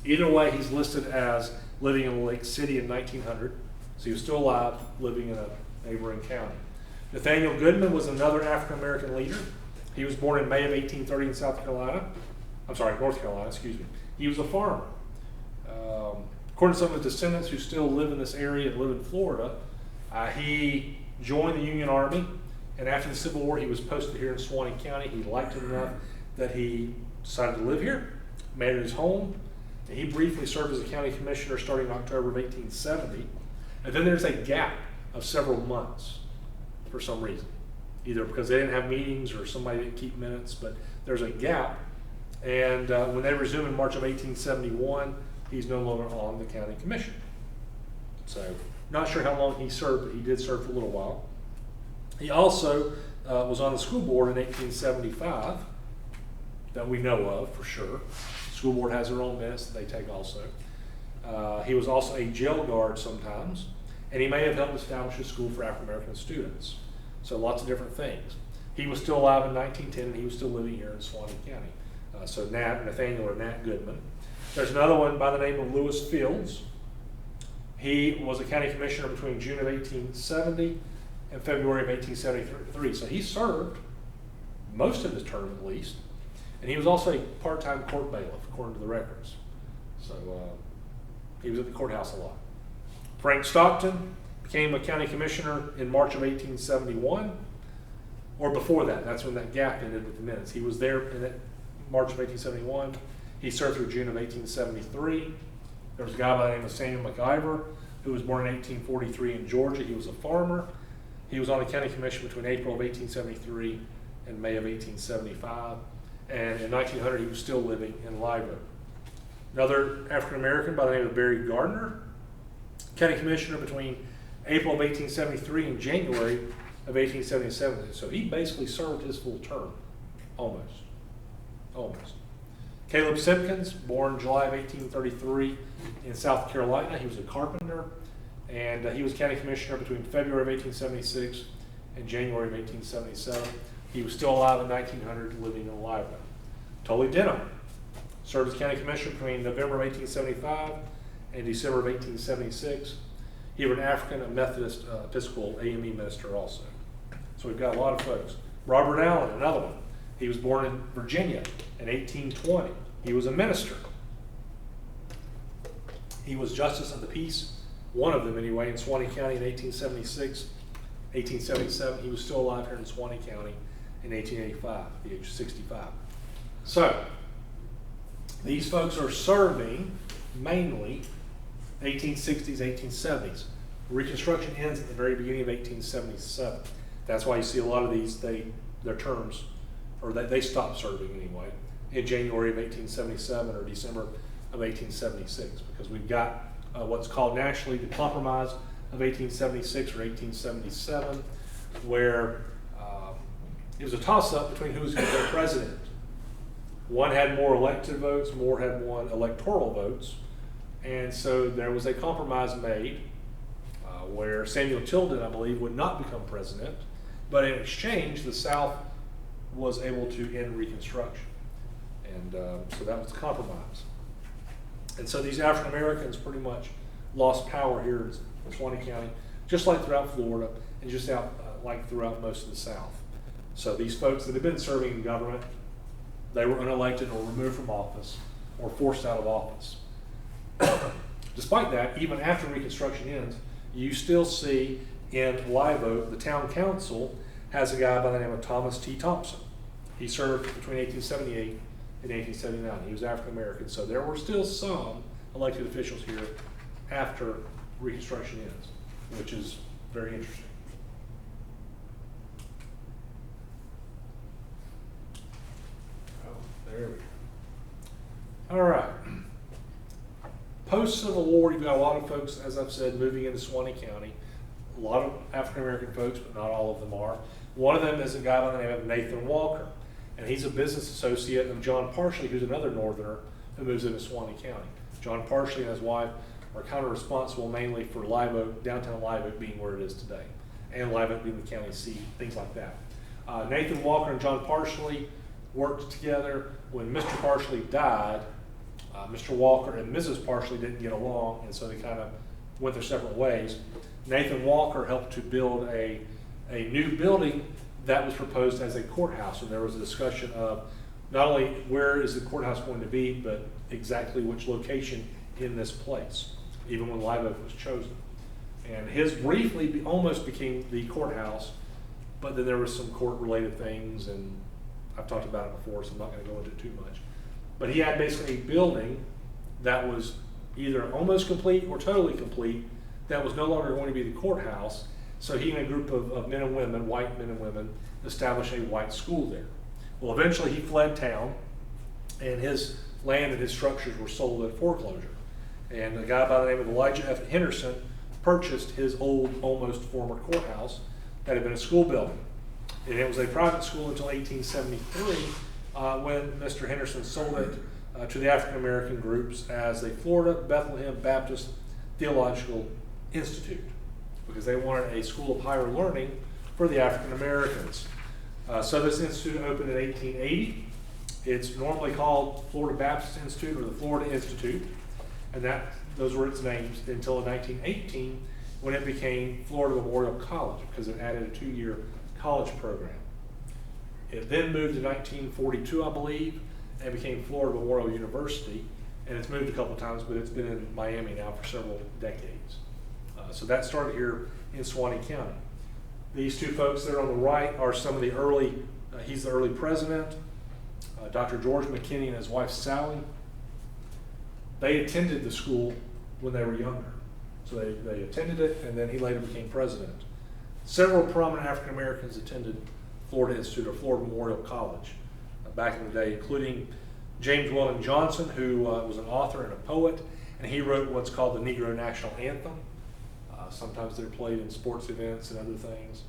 [SPEAKER 1] Either way, he's listed as living in Lake City in 1900. So he was still alive, living in a neighboring county. Nathaniel Goodman was another African American leader. He was born in May of 1830 in North Carolina, excuse me. He was a farmer. According to some of his descendants who still live in this area and live in Florida, he joined the Union Army, and after the Civil War, he was posted here in Suwannee County. He liked it enough that he decided to live here, made it his home, and he briefly served as a county commissioner starting in October of 1870. And then there's a gap of several months for some reason, either because they didn't have meetings or somebody didn't keep minutes, but there's a gap. And when they resume in March of 1871, he's no longer on the county commission. So, not sure how long he served, but he did serve for a little while. He also was on the school board in 1875, that we know of for sure. School board has their own minutes that they take also. He was also a jail guard sometimes, and he may have helped establish a school for African American students. So lots of different things. He was still alive in 1910, and he was still living here in Suwannee County. So Nathaniel or Nat Goodman. There's another one by the name of Lewis Fields. He was a county commissioner between June of 1870 and February of 1873. So he served most of his term at least. And he was also a part-time court bailiff, according to the records. So he was at the courthouse a lot. Frank Stockton became a county commissioner in March of 1871, or before that. That's when that gap ended with the minutes. He was there in March of 1871. He served through June of 1873. There was a guy by the name of Samuel McIver, who was born in 1843 in Georgia. He was a farmer. He was on the county commission between April of 1873 and May of 1875. And in 1900, he was still living in Live Oak. Another African American by the name of Barry Gardner, county commissioner between April of 1873 and January of 1877. So he basically served his full term, almost. Caleb Simpkins, born July of 1833 in South Carolina. He was a carpenter, and he was county commissioner between February of 1876 and January of 1877. He was still alive in 1900, living in Live Oak. Tully Denham served as county commissioner between November of 1875 and December of 1876. He was an African Methodist Episcopal AME minister also. So we've got a lot of folks. Robert Allen, another one. He was born in Virginia in 1820. He was a minister. He was justice of the peace, one of them anyway, in Suwannee County in 1876, 1877. He was still alive here in Suwannee County in 1885, at the age of 65. So, these folks are serving mainly 1860s, 1870s. Reconstruction ends at the very beginning of 1877. That's why you see a lot of these, their terms, or they stopped serving anyway, in January of 1877 or December of 1876, because we've got what's called nationally the Compromise of 1876 or 1877, where it was a toss-up between who was going to be president. One had more elected votes, more had won electoral votes, and so there was a compromise made where Samuel Tilden, I believe, would not become president, but in exchange, the South was able to end Reconstruction. And so that was the compromise. And so these African Americans pretty much lost power here in Suwannee County, just like throughout Florida, and just like throughout most of the South. So these folks that had been serving in government, they were unelected or removed from office or forced out of office. Despite that, even after Reconstruction ends, you still see in Live Oak, the town council has a guy by the name of Thomas T. Thompson. He served between 1878 and 1879. He was African American, so there were still some elected officials here after Reconstruction ends, which is very interesting. Oh, there we go. All right. Post-Civil War, you've got a lot of folks, as I've said, moving into Suwannee County. A lot of African American folks, but not all of them are. One of them is a guy by the name of Nathan Walker, and he's a business associate of John Parsley, who's another Northerner who moves into Suwannee County. John Parsley and his wife are kind of responsible mainly for Live Oak, downtown Live Oak being where it is today, and Live Oak being the county seat, things like that. Nathan Walker and John Parsley worked together. When Mr. Parsley died, Mr. Walker and Mrs. Parsley didn't get along, and so they kind of went their separate ways. Nathan Walker helped to build a new building that was proposed as a courthouse, and there was a discussion of not only where is the courthouse going to be, but exactly which location in this place. even when Live Oak was chosen. And his briefly almost became the courthouse, but then there was some court-related things, and I've talked about it before, so I'm not going to go into it too much. But he had basically a building that was either almost complete or totally complete that was no longer going to be the courthouse. So he and a group of men and women, white men and women, established a white school there. Well, eventually he fled town, and his land and his structures were sold at foreclosure. And a guy by the name of Elijah F. Henderson purchased his old, almost former courthouse that had been a school building. And it was a private school until 1873, when Mr. Henderson sold it to the African American groups as the Florida Bethlehem Baptist Theological Institute, because they wanted a school of higher learning for the African Americans. So this institute opened in 1880. It's normally called Florida Baptist Institute or the Florida Institute, and those were its names until 1918, when it became Florida Memorial College, because it added a 2-year college program. It then moved in 1942, I believe, and became Florida Memorial University, and it's moved a couple times, but it's been in Miami now for several decades. So that started here in Suwannee County. These two folks there on the right are some of the early, he's the early president, Dr. George McKinney and his wife Sally. They attended the school when they were younger. So they attended it, and then he later became president. Several prominent African Americans attended Florida Institute or Florida Memorial College back in the day, including James Weldon Johnson, who was an author and a poet, and he wrote what's called the Negro National Anthem. Sometimes they're played in sports events and other things.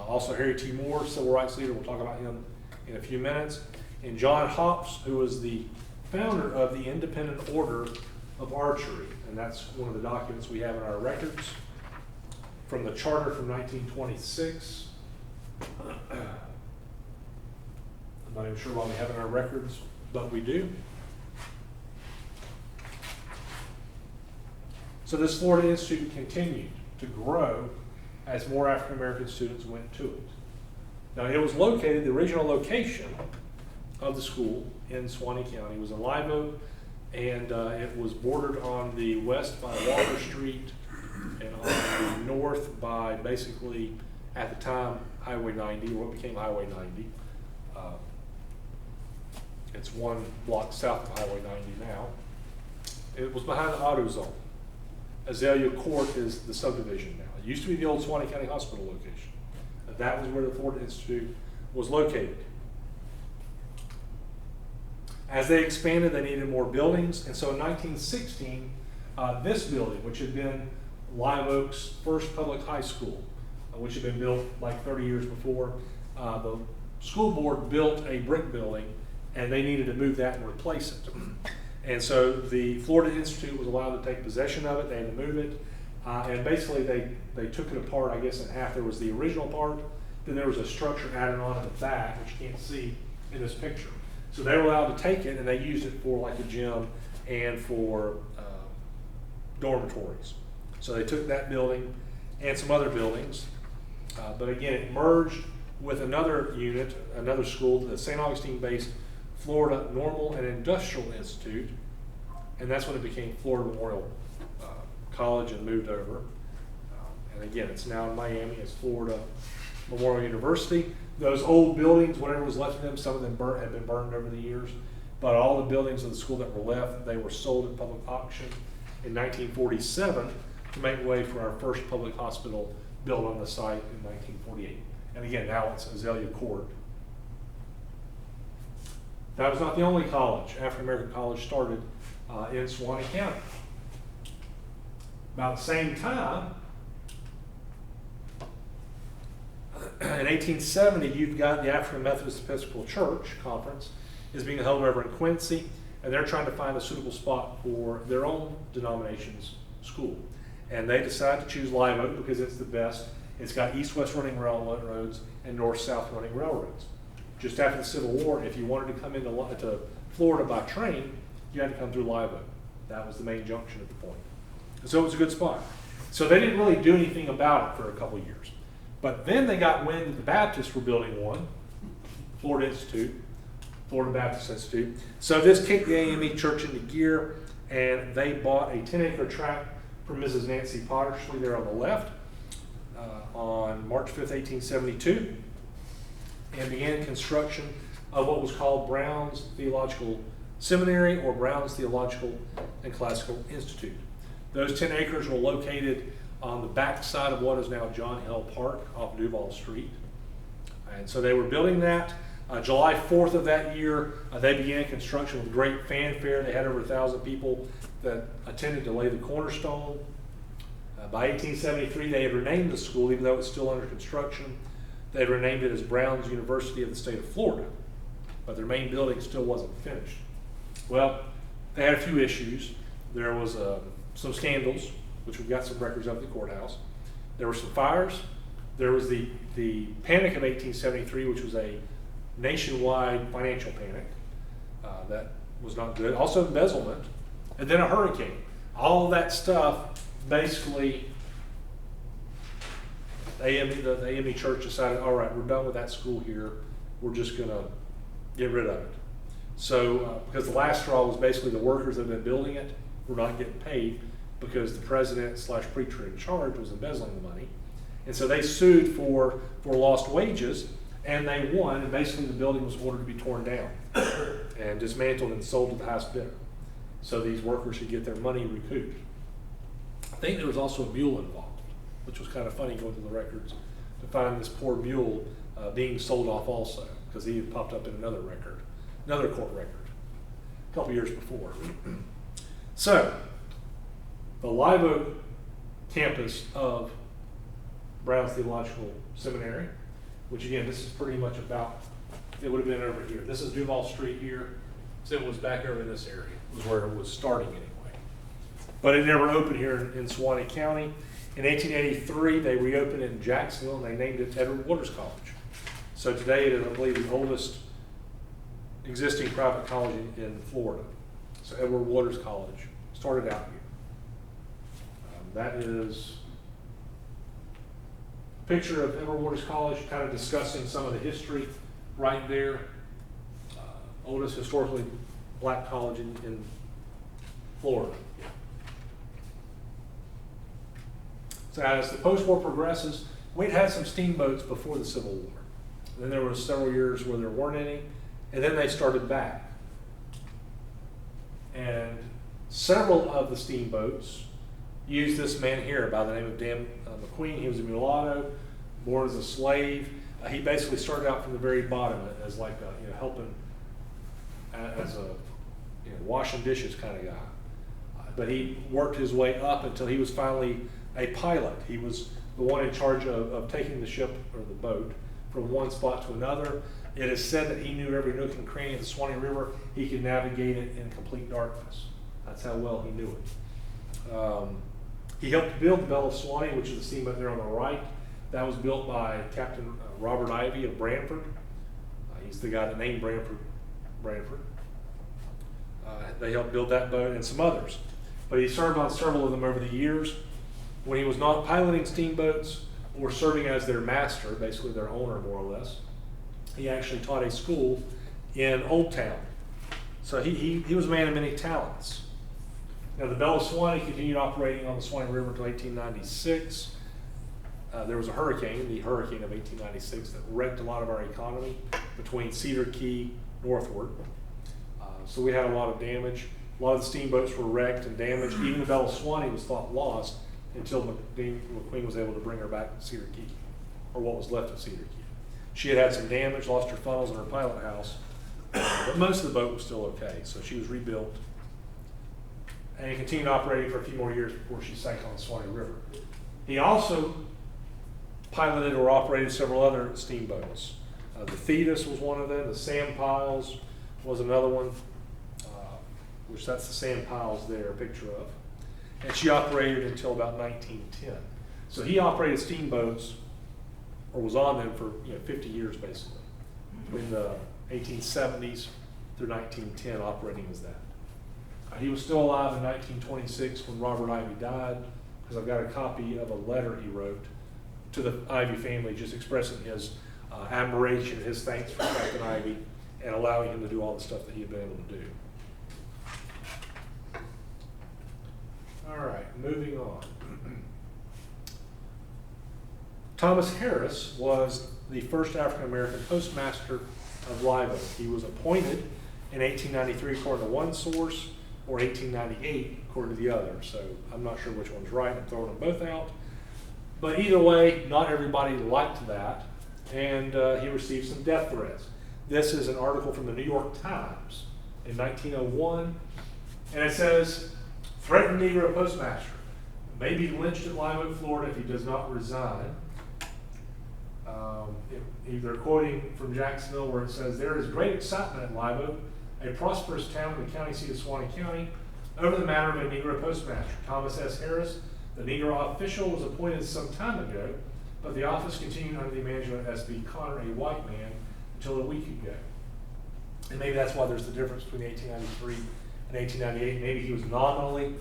[SPEAKER 1] Also Harry T. Moore, civil rights leader, we'll talk about him in a few minutes. And John Hops, who was the founder of the Independent Order of Archery, and that's one of the documents we have in our records from the charter from 1926. I'm not even sure why we have it in our records, but we do. So this Florida Institute continued to grow as more African American students went to it. Now it was located, the original location of the school in Suwannee County was in Live Oak, and it was bordered on the west by Walker Street and on the north by basically, at the time, Highway 90, or what became Highway 90. It's one block south of Highway 90 now. It was behind the AutoZone. Azalea Court is the subdivision now. It used to be the old Suwannee County Hospital location. That was where the Florida Institute was located. As they expanded, they needed more buildings, and so in 1916, this building, which had been Live Oak's first public high school, which had been built like 30 years before, the school board built a brick building, and they needed to move that and replace it. And so the Florida Institute was allowed to take possession of it. They had to move it, and basically they took it apart, I guess, in half. There was the original part, then there was a structure added on at the back, which you can't see in this picture. So they were allowed to take it, and they used it for like a gym and for dormitories. So they took that building and some other buildings, but again, it merged with another unit, another school, the St. Augustine-based Florida Normal and Industrial Institute, and that's when it became Florida Memorial College and moved over. And again, it's now in Miami as Florida Memorial University. Those old buildings, whatever was left of them, some of them had been burned over the years, but all the buildings of the school that were left, they were sold at public auction in 1947 to make way for our first public hospital built on the site in 1948. And again, now it's Azalea Court. That was not the only college, African-American college, started in Suwannee County. About the same time, in 1870, you've got the African Methodist Episcopal Church Conference is being held over in Quincy, and they're trying to find a suitable spot for their own denomination's school. And they decide to choose Live Oak because it's the best. It's got east-west running railroads and north-south running railroads. Just after the Civil War, if you wanted to come into Florida by train, you had to come through Live Oak. That was the main junction at the point. And so it was a good spot. So they didn't really do anything about it for a couple of years. But then they got wind that the Baptists were building one, Florida Baptist Institute. So this kicked the AME church into gear, and they bought a 10-acre tract from Mrs. Nancy Pottersley there on the left on March 5th, 1872, and began construction of what was called Brown's Theological Seminary or Brown's Theological and Classical Institute. Those 10 acres were located on the back side of what is now John Hill Park off Duval Street. And so they were building that. July 4th of that year, they began construction with great fanfare. They had over 1,000 people that attended to lay the cornerstone. By 1873, they had renamed the school, even though it's still under construction. They had renamed it as Brown's University of the State of Florida, but their main building still wasn't finished. Well, they had a few issues. There was some scandals, which we've got some records of at the courthouse. There were some fires. There was the panic of 1873, which was a nationwide financial panic. That was not good. Also embezzlement, and then a hurricane. All of that stuff, basically, the AME church decided, all right, we're done with that school here. We're just going to get rid of it. So, because the last straw was basically the workers that had been building it were not getting paid because the president / preacher in charge was embezzling the money. And so they sued for lost wages, and they won, and basically the building was ordered to be torn down and dismantled and sold to the highest bidder. So these workers could get their money recouped. I think there was also a mule involved, which was kind of funny going through the records to find this poor mule being sold off also, because he had popped up in another court record, a couple years before. So, the Live Oak campus of Brown's Theological Seminary, which again, this is pretty much about, it would have been over here. This is Duval Street here, so it was back over in this area, was where it was starting anyway. But it never opened here in Suwannee County. In 1883, they reopened it in Jacksonville, and they named it Edward Waters College. So today it is, I believe, the oldest existing private college in Florida. So Edward Waters College started out here. That is a picture of Edward Waters College, kind of discussing some of the history right there. Oldest historically black college in Florida. So as the post-war progresses, we'd had some steamboats before the Civil War. Then there were several years where there weren't any, and then they started back. And several of the steamboats used this man here by the name of Dan McQueen. He was a mulatto, born as a slave. He basically started out from the very bottom as like helping as a washing dishes kind of guy. But he worked his way up until he was finally a pilot. He was the one in charge of taking the ship or the boat from one spot to another. It is said that he knew every nook and cranny of the Suwannee River. He could navigate it in complete darkness. That's how well he knew it. He helped build the Belle of Suwannee, which is the steamboat there on the right. That was built by Captain Robert Ivy of Branford. He's the guy that named Branford. They helped build that boat and some others. But he served on several of them over the years. When he was not piloting steamboats or serving as their master, basically their owner more or less, he actually taught a school in Old Town. So he was a man of many talents. Now the Belle of Suwannee continued operating on the Suwannee River until 1896. There was a hurricane, the hurricane of 1896, that wrecked a lot of our economy between Cedar Key northward. So we had a lot of damage. A lot of the steamboats were wrecked and damaged. Even the Belle of Suwannee was thought lost until McQueen was able to bring her back to Cedar Key, or what was left of Cedar Key. She had some damage, lost her funnels in her pilot house, but most of the boat was still okay, so she was rebuilt and continued operating for a few more years before she sank on the Suwannee River. He also piloted or operated several other steamboats. The Thetis was one of them, the Sand Piles was another one, which that's the Sand Piles there, a picture of. And she operated until about 1910. So he operated steamboats, or was on them for 50 years basically, between the 1870s through 1910, operating as that. He was still alive in 1926 when Robert Ivy died, because I've got a copy of a letter he wrote to the Ivy family just expressing his admiration, his thanks for Captain Ivy, and allowing him to do all the stuff that he had been able to do. All All right, moving on. Thomas Harris was the first African-American postmaster of Live Oak. He was appointed in 1893 according to one source, or 1898 according to the other. So I'm not sure which one's right. I'm throwing them both out. But either way, not everybody liked that, and he received some death threats. This is an article from the New York Times in 1901, and it says, "Threatened Negro postmaster may be lynched at Live Oak, Florida if he does not resign." They're quoting from Jacksonville, where it says, "There is great excitement at Live Oak, a prosperous town in the county seat of Suwannee County, over the matter of a Negro postmaster. Thomas S. Harris, the Negro official, was appointed some time ago, but the office continued under the management of S.B. Connor, a white man, until a week ago." And maybe that's why there's the difference between 1893 and 1898. Maybe he was nominally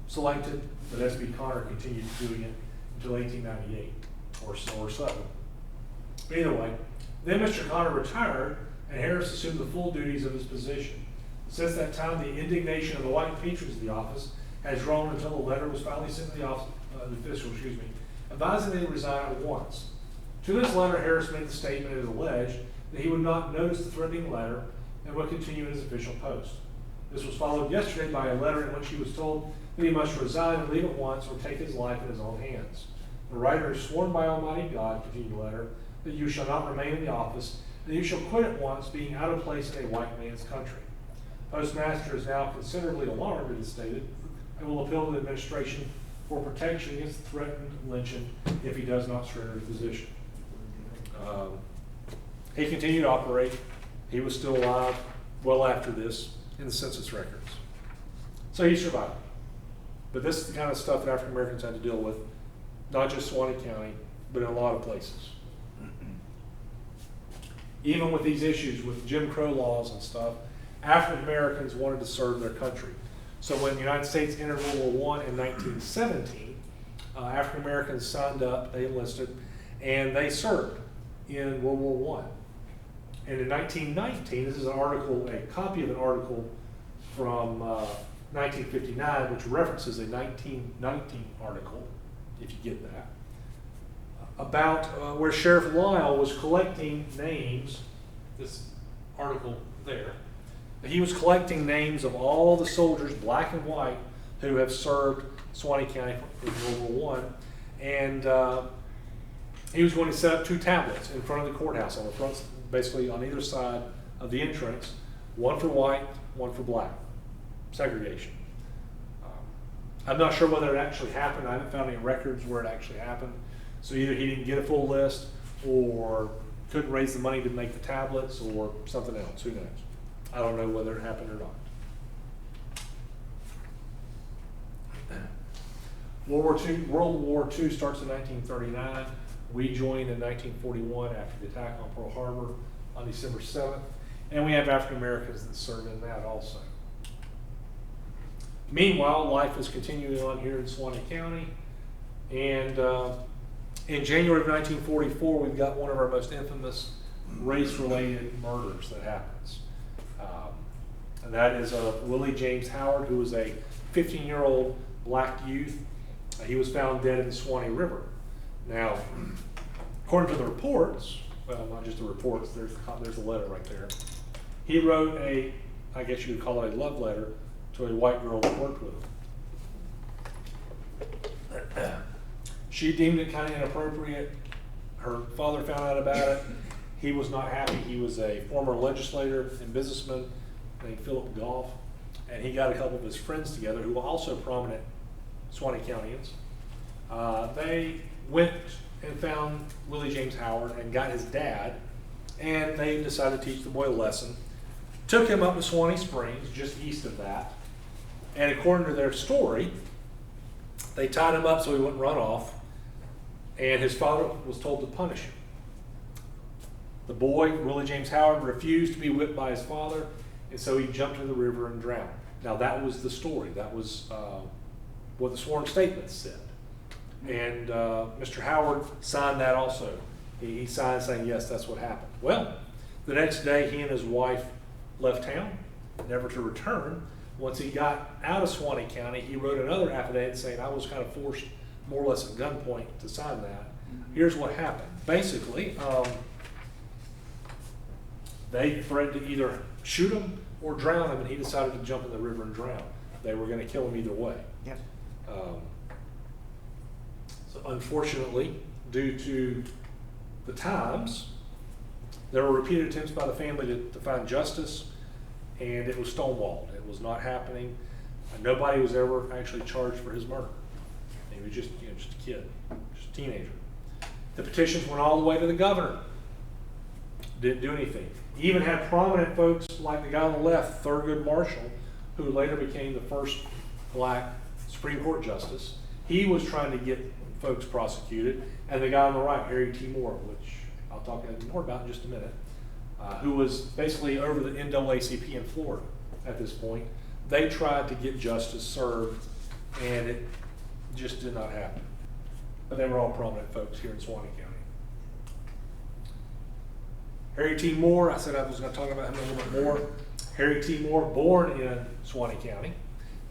[SPEAKER 1] selected, but S.B. Connor continued doing it until 1898 or so. But either way, then Mr. Connor retired, and Harris assumed the full duties of his position. Since that time, the indignation of the white patrons of the office has grown until a letter was finally sent to the official, advising they resign at once. To this letter, Harris made the statement as alleged that he would not notice the threatening letter and would continue in his official post. This was followed yesterday by a letter in which he was told that he must resign and leave at once or take his life in his own hands. The writer is sworn by Almighty God, continued the letter, that you shall not remain in the office, that you shall quit at once, being out of place in a white man's country. Postmaster is now considerably alarmed, it is stated, and will appeal to the administration for protection against threatened lynching if he does not surrender his position. He continued to operate. He was still alive well after this in the census records. So he survived. But this is the kind of stuff that African Americans had to deal with, not just Suwannee County, but in a lot of places. Even with these issues with Jim Crow laws and stuff, African Americans wanted to serve their country. So when the United States entered World War I in 1917, African Americans signed up, they enlisted, and they served in World War I. And in 1919, this is an article, a copy of an article from 1959, which references a 1919 article, if you get that, about where Sheriff Lyle was collecting names, this article there, he was collecting names of all the soldiers, black and white, who have served Suwannee County in World War I, and he was going to set up two tablets in front of the courthouse, on the front, basically on either side of the entrance, one for white, one for black, segregation. I'm not sure whether it actually happened. I haven't found any records where it actually happened. So either he didn't get a full list, or couldn't raise the money to make the tablets, or something else. Who knows? I don't know whether it happened or not. World War II starts in 1939. We joined in 1941 after the attack on Pearl Harbor on December 7th. And we have African Americans that serve in that also. Meanwhile, life is continuing on here in Suwannee County. And in January of 1944, we've got one of our most infamous race-related murders that happens. And that is Willie James Howard, who was a 15-year-old black youth. He was found dead in the Suwannee River. Now, according to the reports, well, not just the reports, there's a letter right there. He wrote I guess you could call it a love letter to a white girl that worked with him. She deemed it kind of inappropriate. Her father found out about it. He was not happy. He was a former legislator and businessman named Philip Goff, and he got a couple of his friends together who were also prominent Suwannee Countyans. They went and found Willie James Howard and got his dad, and they decided to teach the boy a lesson. Took him up to Suwannee Springs, just east of that, and according to their story, they tied him up so he wouldn't run off, and his father was told to punish him. The boy, Willie James Howard, refused to be whipped by his father, and so he jumped into the river and drowned. Now that was the story. That was what the sworn statements said. And Mr. Howard signed that also. He signed saying, yes, that's what happened. Well, the next day he and his wife left town, never to return. Once he got out of Suwannee County, he wrote another affidavit saying, I was kind of forced more or less at gunpoint to sign that. Here's what happened. Basically, they threatened to either shoot him or drown him, and he decided to jump in the river and drown. They were going to kill him either way.
[SPEAKER 3] Yep.
[SPEAKER 1] So unfortunately, due to the times, there were repeated attempts by the family to find justice, and it was stonewalled. It was not happening. Nobody was ever actually charged for his murder. He was just, just a kid, just a teenager. The petitions went all the way to the governor. Didn't do anything. He even had prominent folks like the guy on the left, Thurgood Marshall, who later became the first black Supreme Court justice. He was trying to get folks prosecuted. And the guy on the right, Harry T. Moore, which I'll talk more about in just a minute, who was basically over the NAACP in Florida at this point. They tried to get justice served, and it just did not happen. But they were all prominent folks here in Suwannee County. Harry T. Moore, I said I was going to talk about him a little bit more. Harry T. Moore, born in Suwannee County.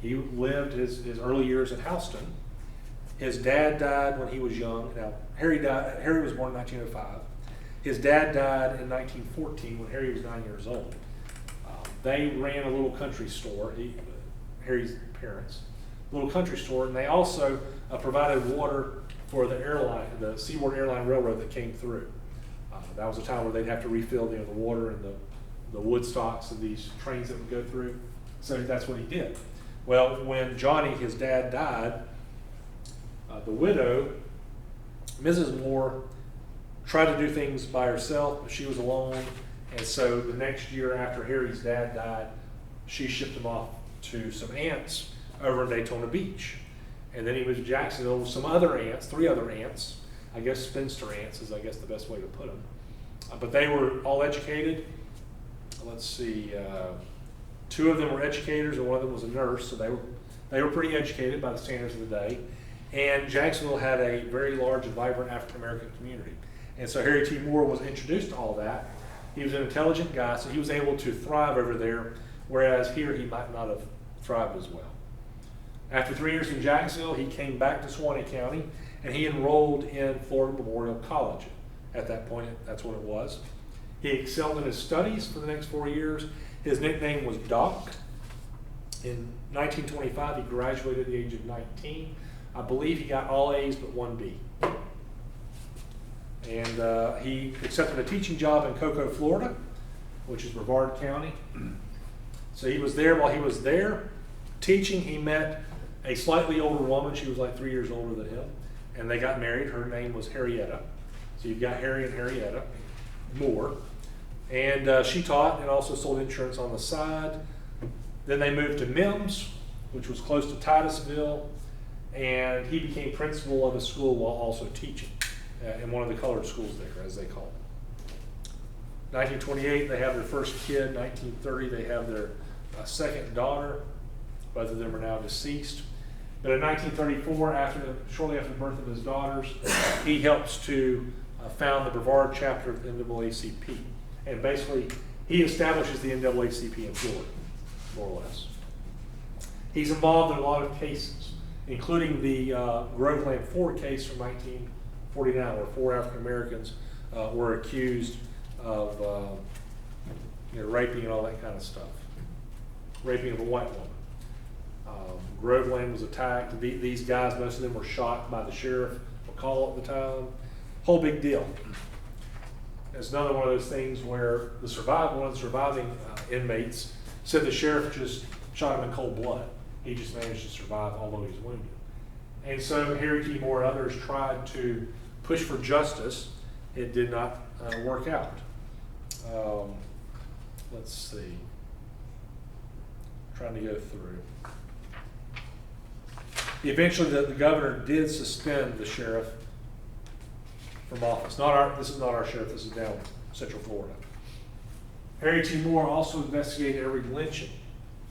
[SPEAKER 1] He lived his early years in Houston. His dad died when he was young. Now, Harry was born in 1905. His dad died in 1914 when Harry was 9 years old. They ran a little country store, Harry's parents, little country store, and they also provided water for the airline, the Seaboard Airline Railroad that came through. That was a time where they'd have to refill the water and the wood stocks of these trains that would go through. So that's what he did. Well, when Johnny, his dad, died, the widow, Mrs. Moore, tried to do things by herself, but she was alone. And so the next year after Harry's dad died, she shipped him off to some aunts over in Daytona Beach. And then he moved to Jacksonville with some other aunts, 3 other aunts. I guess spinster aunts is, I guess, the best way to put them. But they were all educated. Let's see, 2 of them were educators and 1 of them was a nurse. So they were pretty educated by the standards of the day. And Jacksonville had a very large and vibrant African-American community. And so Harry T. Moore was introduced to all that. He was an intelligent guy, so he was able to thrive over there, whereas here he might not have thrived as well. After 3 years in Jacksonville, he came back to Suwannee County, and he enrolled in Florida Memorial College. At that point, that's what it was. He excelled in his studies for the next 4 years. His nickname was Doc. In 1925, he graduated at the age of 19. I believe he got all A's but 1 B. And he accepted a teaching job in Cocoa, Florida, which is Brevard County. So he was there. While he was there teaching, he met a slightly older woman. She was like 3 years older than him. And they got married. Her name was Harrietta. So you've got Harry and Harrietta Moore. And she taught and also sold insurance on the side. Then they moved to Mims, which was close to Titusville. And he became principal of a school while also teaching in one of the colored schools there, as they call it. 1928, they have their first kid. 1930, they have their second daughter. Both of them are now deceased. But in 1934, shortly after the birth of his daughters, he helps to found the Brevard chapter of the NAACP. And basically, he establishes the NAACP in Florida, more or less. He's involved in a lot of cases, including the Groveland 4 case from 1949, where 4 African Americans were accused of raping and all that kind of stuff. Raping of a white woman. Groveland was attacked. These guys, most of them were shot by the sheriff McCall at the time. Whole big deal. It's another one of those things where one of the surviving inmates said the sheriff just shot him in cold blood. He just managed to survive, although he's wounded. And so Harry T. Moore and others tried to push for justice. It did not work out. Let's see. Trying to go through. Eventually, the governor did suspend the sheriff from office. This is not our sheriff. This is down Central Florida. Harry T. Moore also investigated every lynching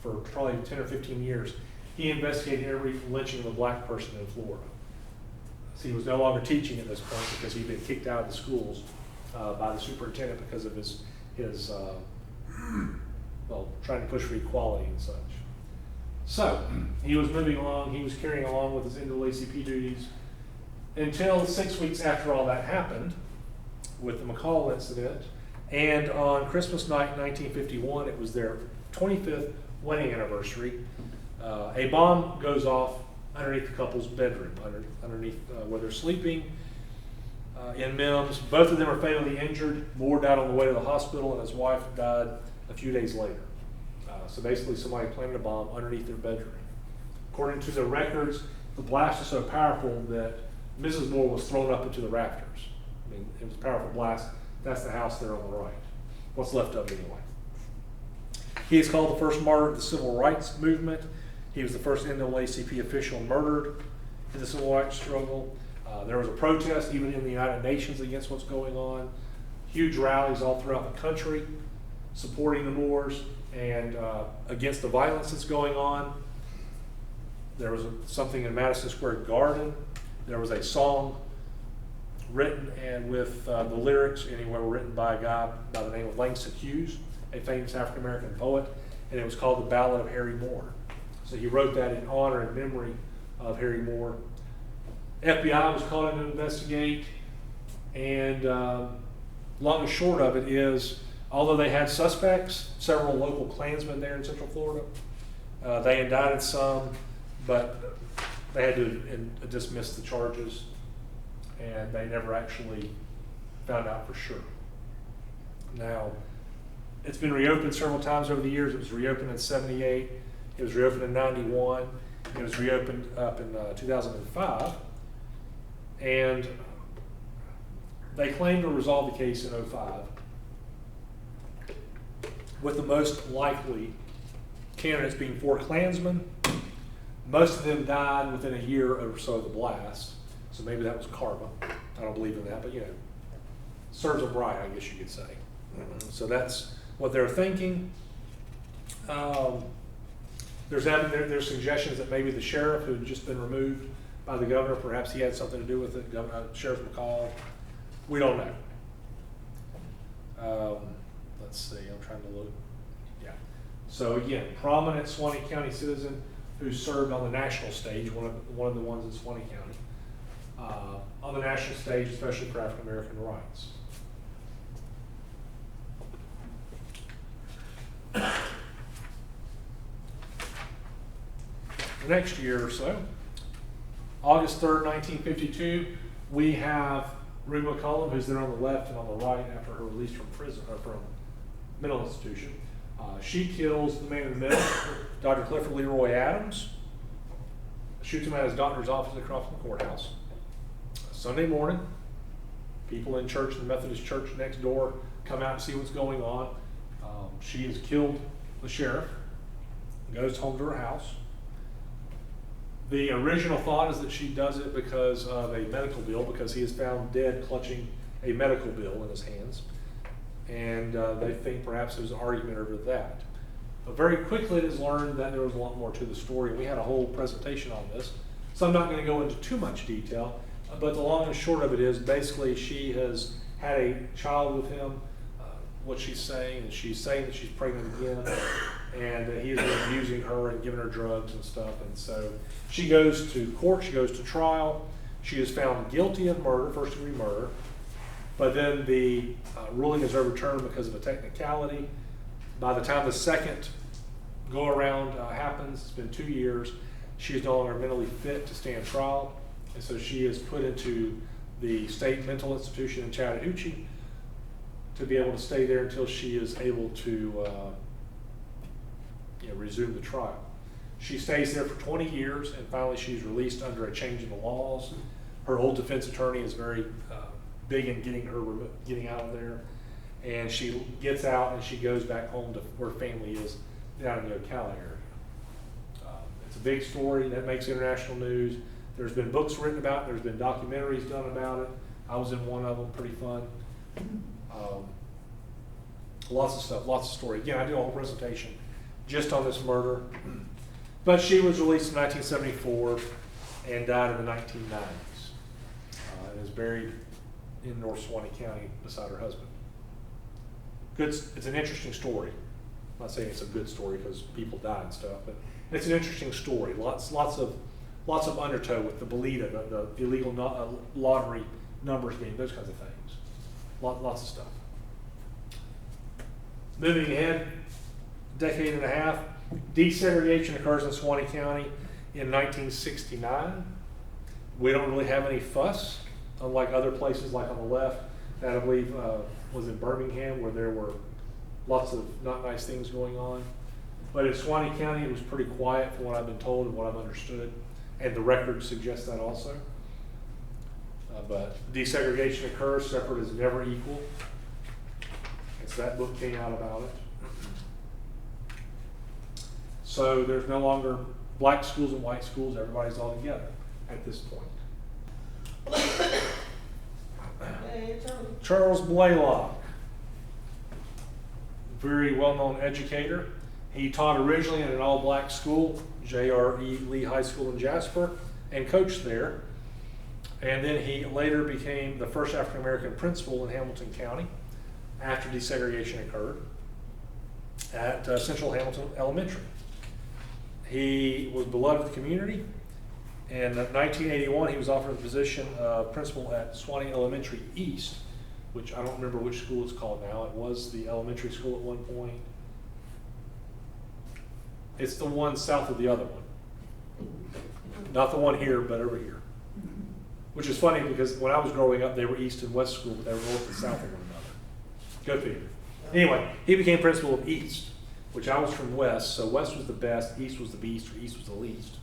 [SPEAKER 1] for probably 10 or 15 years. He investigated every lynching of a black person in Florida. So he was no longer teaching at this point because he'd been kicked out of the schools by the superintendent because of his trying to push for equality and such. So he was moving along, he was carrying along with his NAACP duties until 6 weeks after all that happened with the McCall incident. And on Christmas night, 1951, it was their 25th wedding anniversary. A bomb goes off underneath the couple's bedroom, underneath where they're sleeping in Mims. Both of them are fatally injured. Moore died on the way to the hospital, and his wife died a few days later. So basically, somebody planted a bomb underneath their bedroom. According to the records, the blast was so powerful that Mrs. Moore was thrown up into the rafters. I mean, it was a powerful blast. That's the house there on the right. What's left of it anyway. He is called the first martyr of the civil rights movement. He was the first NAACP official murdered in the civil rights struggle. There was a protest even in the United Nations against what's going on. Huge rallies all throughout the country supporting the Moors and against the violence that's going on. There was something in Madison Square Garden. There was a song written and with the lyrics anyway were written by a guy by the name of Langston Hughes, a famous African-American poet, and it was called The Ballad of Harry Moore. So he wrote that in honor and memory of Harry Moore. FBI was called in to investigate, and long and short of it is, although they had suspects, several local Klansmen there in Central Florida, they indicted some, but they had to dismiss the charges, and they never actually found out for sure. Now, it's been reopened several times over the years. It was reopened in '78. It was reopened in '91. It was reopened up in 2005. And they claimed to resolve the case in '05, with the most likely candidates being 4 Klansmen. Most of them died within a year or so of the blast, so maybe that was karma. I don't believe in that, but serves them right, I guess you could say. So that's what they're thinking. There's suggestions that maybe the sheriff, who had just been removed by the governor, perhaps he had something to do with it. Sheriff McCall, we don't know. Let's see, I'm trying to look. Yeah. So again, prominent Suwannee County citizen who served on the national stage, one of the ones in Suwannee County, on the national stage, especially for African American rights. The next year or so, August 3rd, 1952, we have Rue McCollum, who's there on the left and on the right after her release from prison or from mental institution. She kills the man in the middle, Dr. Clifford Leroy Adams, shoots him at his doctor's office across from the courthouse. Sunday morning, people in church, the Methodist church next door, come out and see what's going on. She has killed the sheriff, goes home to her house. The original thought is that she does it because of a medical bill, because he is found dead clutching a medical bill in his hands. And they think perhaps there was an argument over that. But very quickly it is learned that there was a lot more to the story. We had a whole presentation on this, so I'm not going to go into too much detail, but the long and short of it is basically she has had a child with him. What she's saying that she's pregnant again, and that he has been abusing her and giving her drugs and stuff. And so she goes to court, she goes to trial. She is found guilty of murder, first degree murder, but then the ruling is overturned because of a technicality. By the time the second go around happens, it's been 2 years, she is no longer mentally fit to stand trial, and so she is put into the state mental institution in Chattahoochee to be able to stay there until she is able to resume the trial. She stays there for 20 years, and finally she's released under a change in the laws. Her old defense attorney is very big in getting out of there, and she gets out and she goes back home to where family is down in the Ocala area. It's a big story that makes international news. There's been books written about it. There's been documentaries done about it. I was in one of them, pretty fun. Lots of stuff, lots of story. Again, I did a whole presentation just on this murder. But she was released in 1974 and died in the 1990s. And is buried in North Suwannee County beside her husband. It's an interesting story. I'm not saying it's a good story because people die and stuff, but It's an interesting story. Lots of undertow with the Bolita, the illegal lottery numbers game, those kinds of things. Lots of stuff. Moving ahead, decade and a half, desegregation occurs in Suwannee County in 1969. We don't really have any fuss, unlike other places like on the left, that I believe was in Birmingham, where there were lots of not nice things going on. But in Suwannee County, it was pretty quiet from what I've been told and what I've understood, and the record suggests that also. But desegregation occurs, separate is never equal. And so that book came out about it. So there's no longer black schools and white schools, everybody's all together at this point. Charles Blaylock, very well-known educator. He taught originally in an all-black school, J.R.E. Lee High School in Jasper, and coached there. And then he later became the first African-American principal in Hamilton County after desegregation occurred at Central Hamilton Elementary. He was beloved of the community. In 1981, he was offered the position of principal at Suwannee Elementary East, which I don't remember which school it's called now. It was the elementary school at one point. It's the one south of the other one. Not the one here, but over here. Which is funny because when I was growing up, they were east and west school, but they were north and south of one another. Go figure. Anyway, he became principal of East, which I was from west, so west was the best, east was the beast, or east was the least.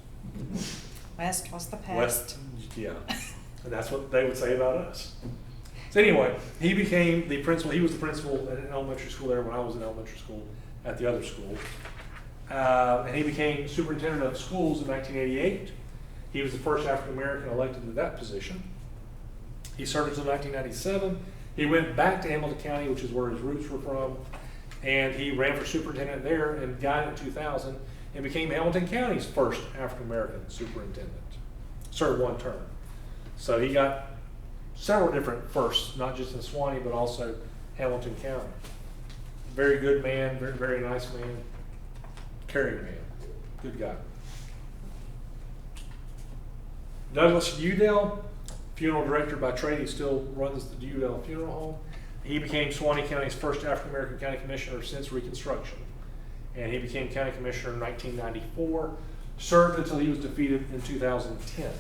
[SPEAKER 3] West was the pest.
[SPEAKER 1] West, yeah. And that's what they would say about us. So anyway, he became the principal. He was the principal at an elementary school there when I was in elementary school at the other school. And he became superintendent of schools in 1988. He was the first African-American elected to that position. He served until 1997. He went back to Hamilton County, which is where his roots were from, and he ran for superintendent there and got it in 2000 and became Hamilton County's first African-American superintendent. Served one term. So he got several different firsts, not just in Suwannee, but also Hamilton County. Very good man, very, very nice man, caring man, good guy. Douglas Udell, funeral director by trade, he still runs the Udell Funeral Home. He became Suwannee County's first African-American county commissioner since Reconstruction. And he became county commissioner in 1994, served until he was defeated in 2010.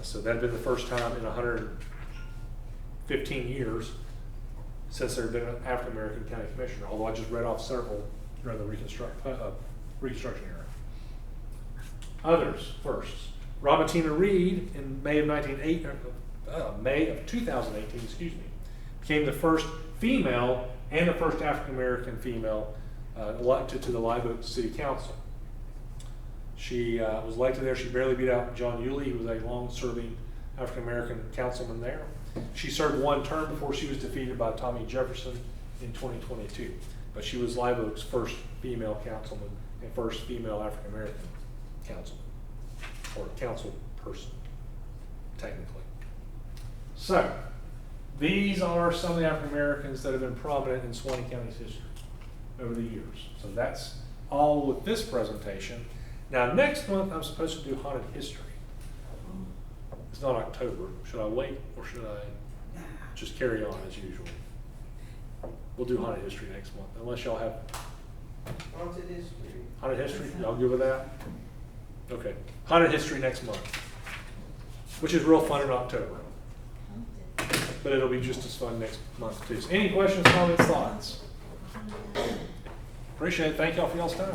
[SPEAKER 1] So that had been the first time in 115 years since there had been an African-American county commissioner, although I just read off several during the Reconstruction era. Others, firsts. Robertina Reed in May of 2018, became the first female and the first African-American female elected to the Live Oak City Council. She was elected there. She barely beat out John Yulee, who was a long-serving African-American councilman there. She served one term before she was defeated by Tommy Jefferson in 2022. But she was Live Oak's first female councilman and first female African-American councilman, or council person, technically. So, these are some of the African-Americans that have been prominent in Suwannee County's history over the years. So that's all with this presentation. Now, next month, I'm supposed to do haunted history. It's not October. Should I wait, or should I just carry on as usual? We'll do haunted history next month, unless y'all have
[SPEAKER 2] Haunted history.
[SPEAKER 1] haunted history. Y'all good with that? Okay. Haunted history next month, which is real fun in October. But it'll be just as fun next month, too. So any questions, comments, thoughts? Appreciate it. Thank y'all for y'all's time.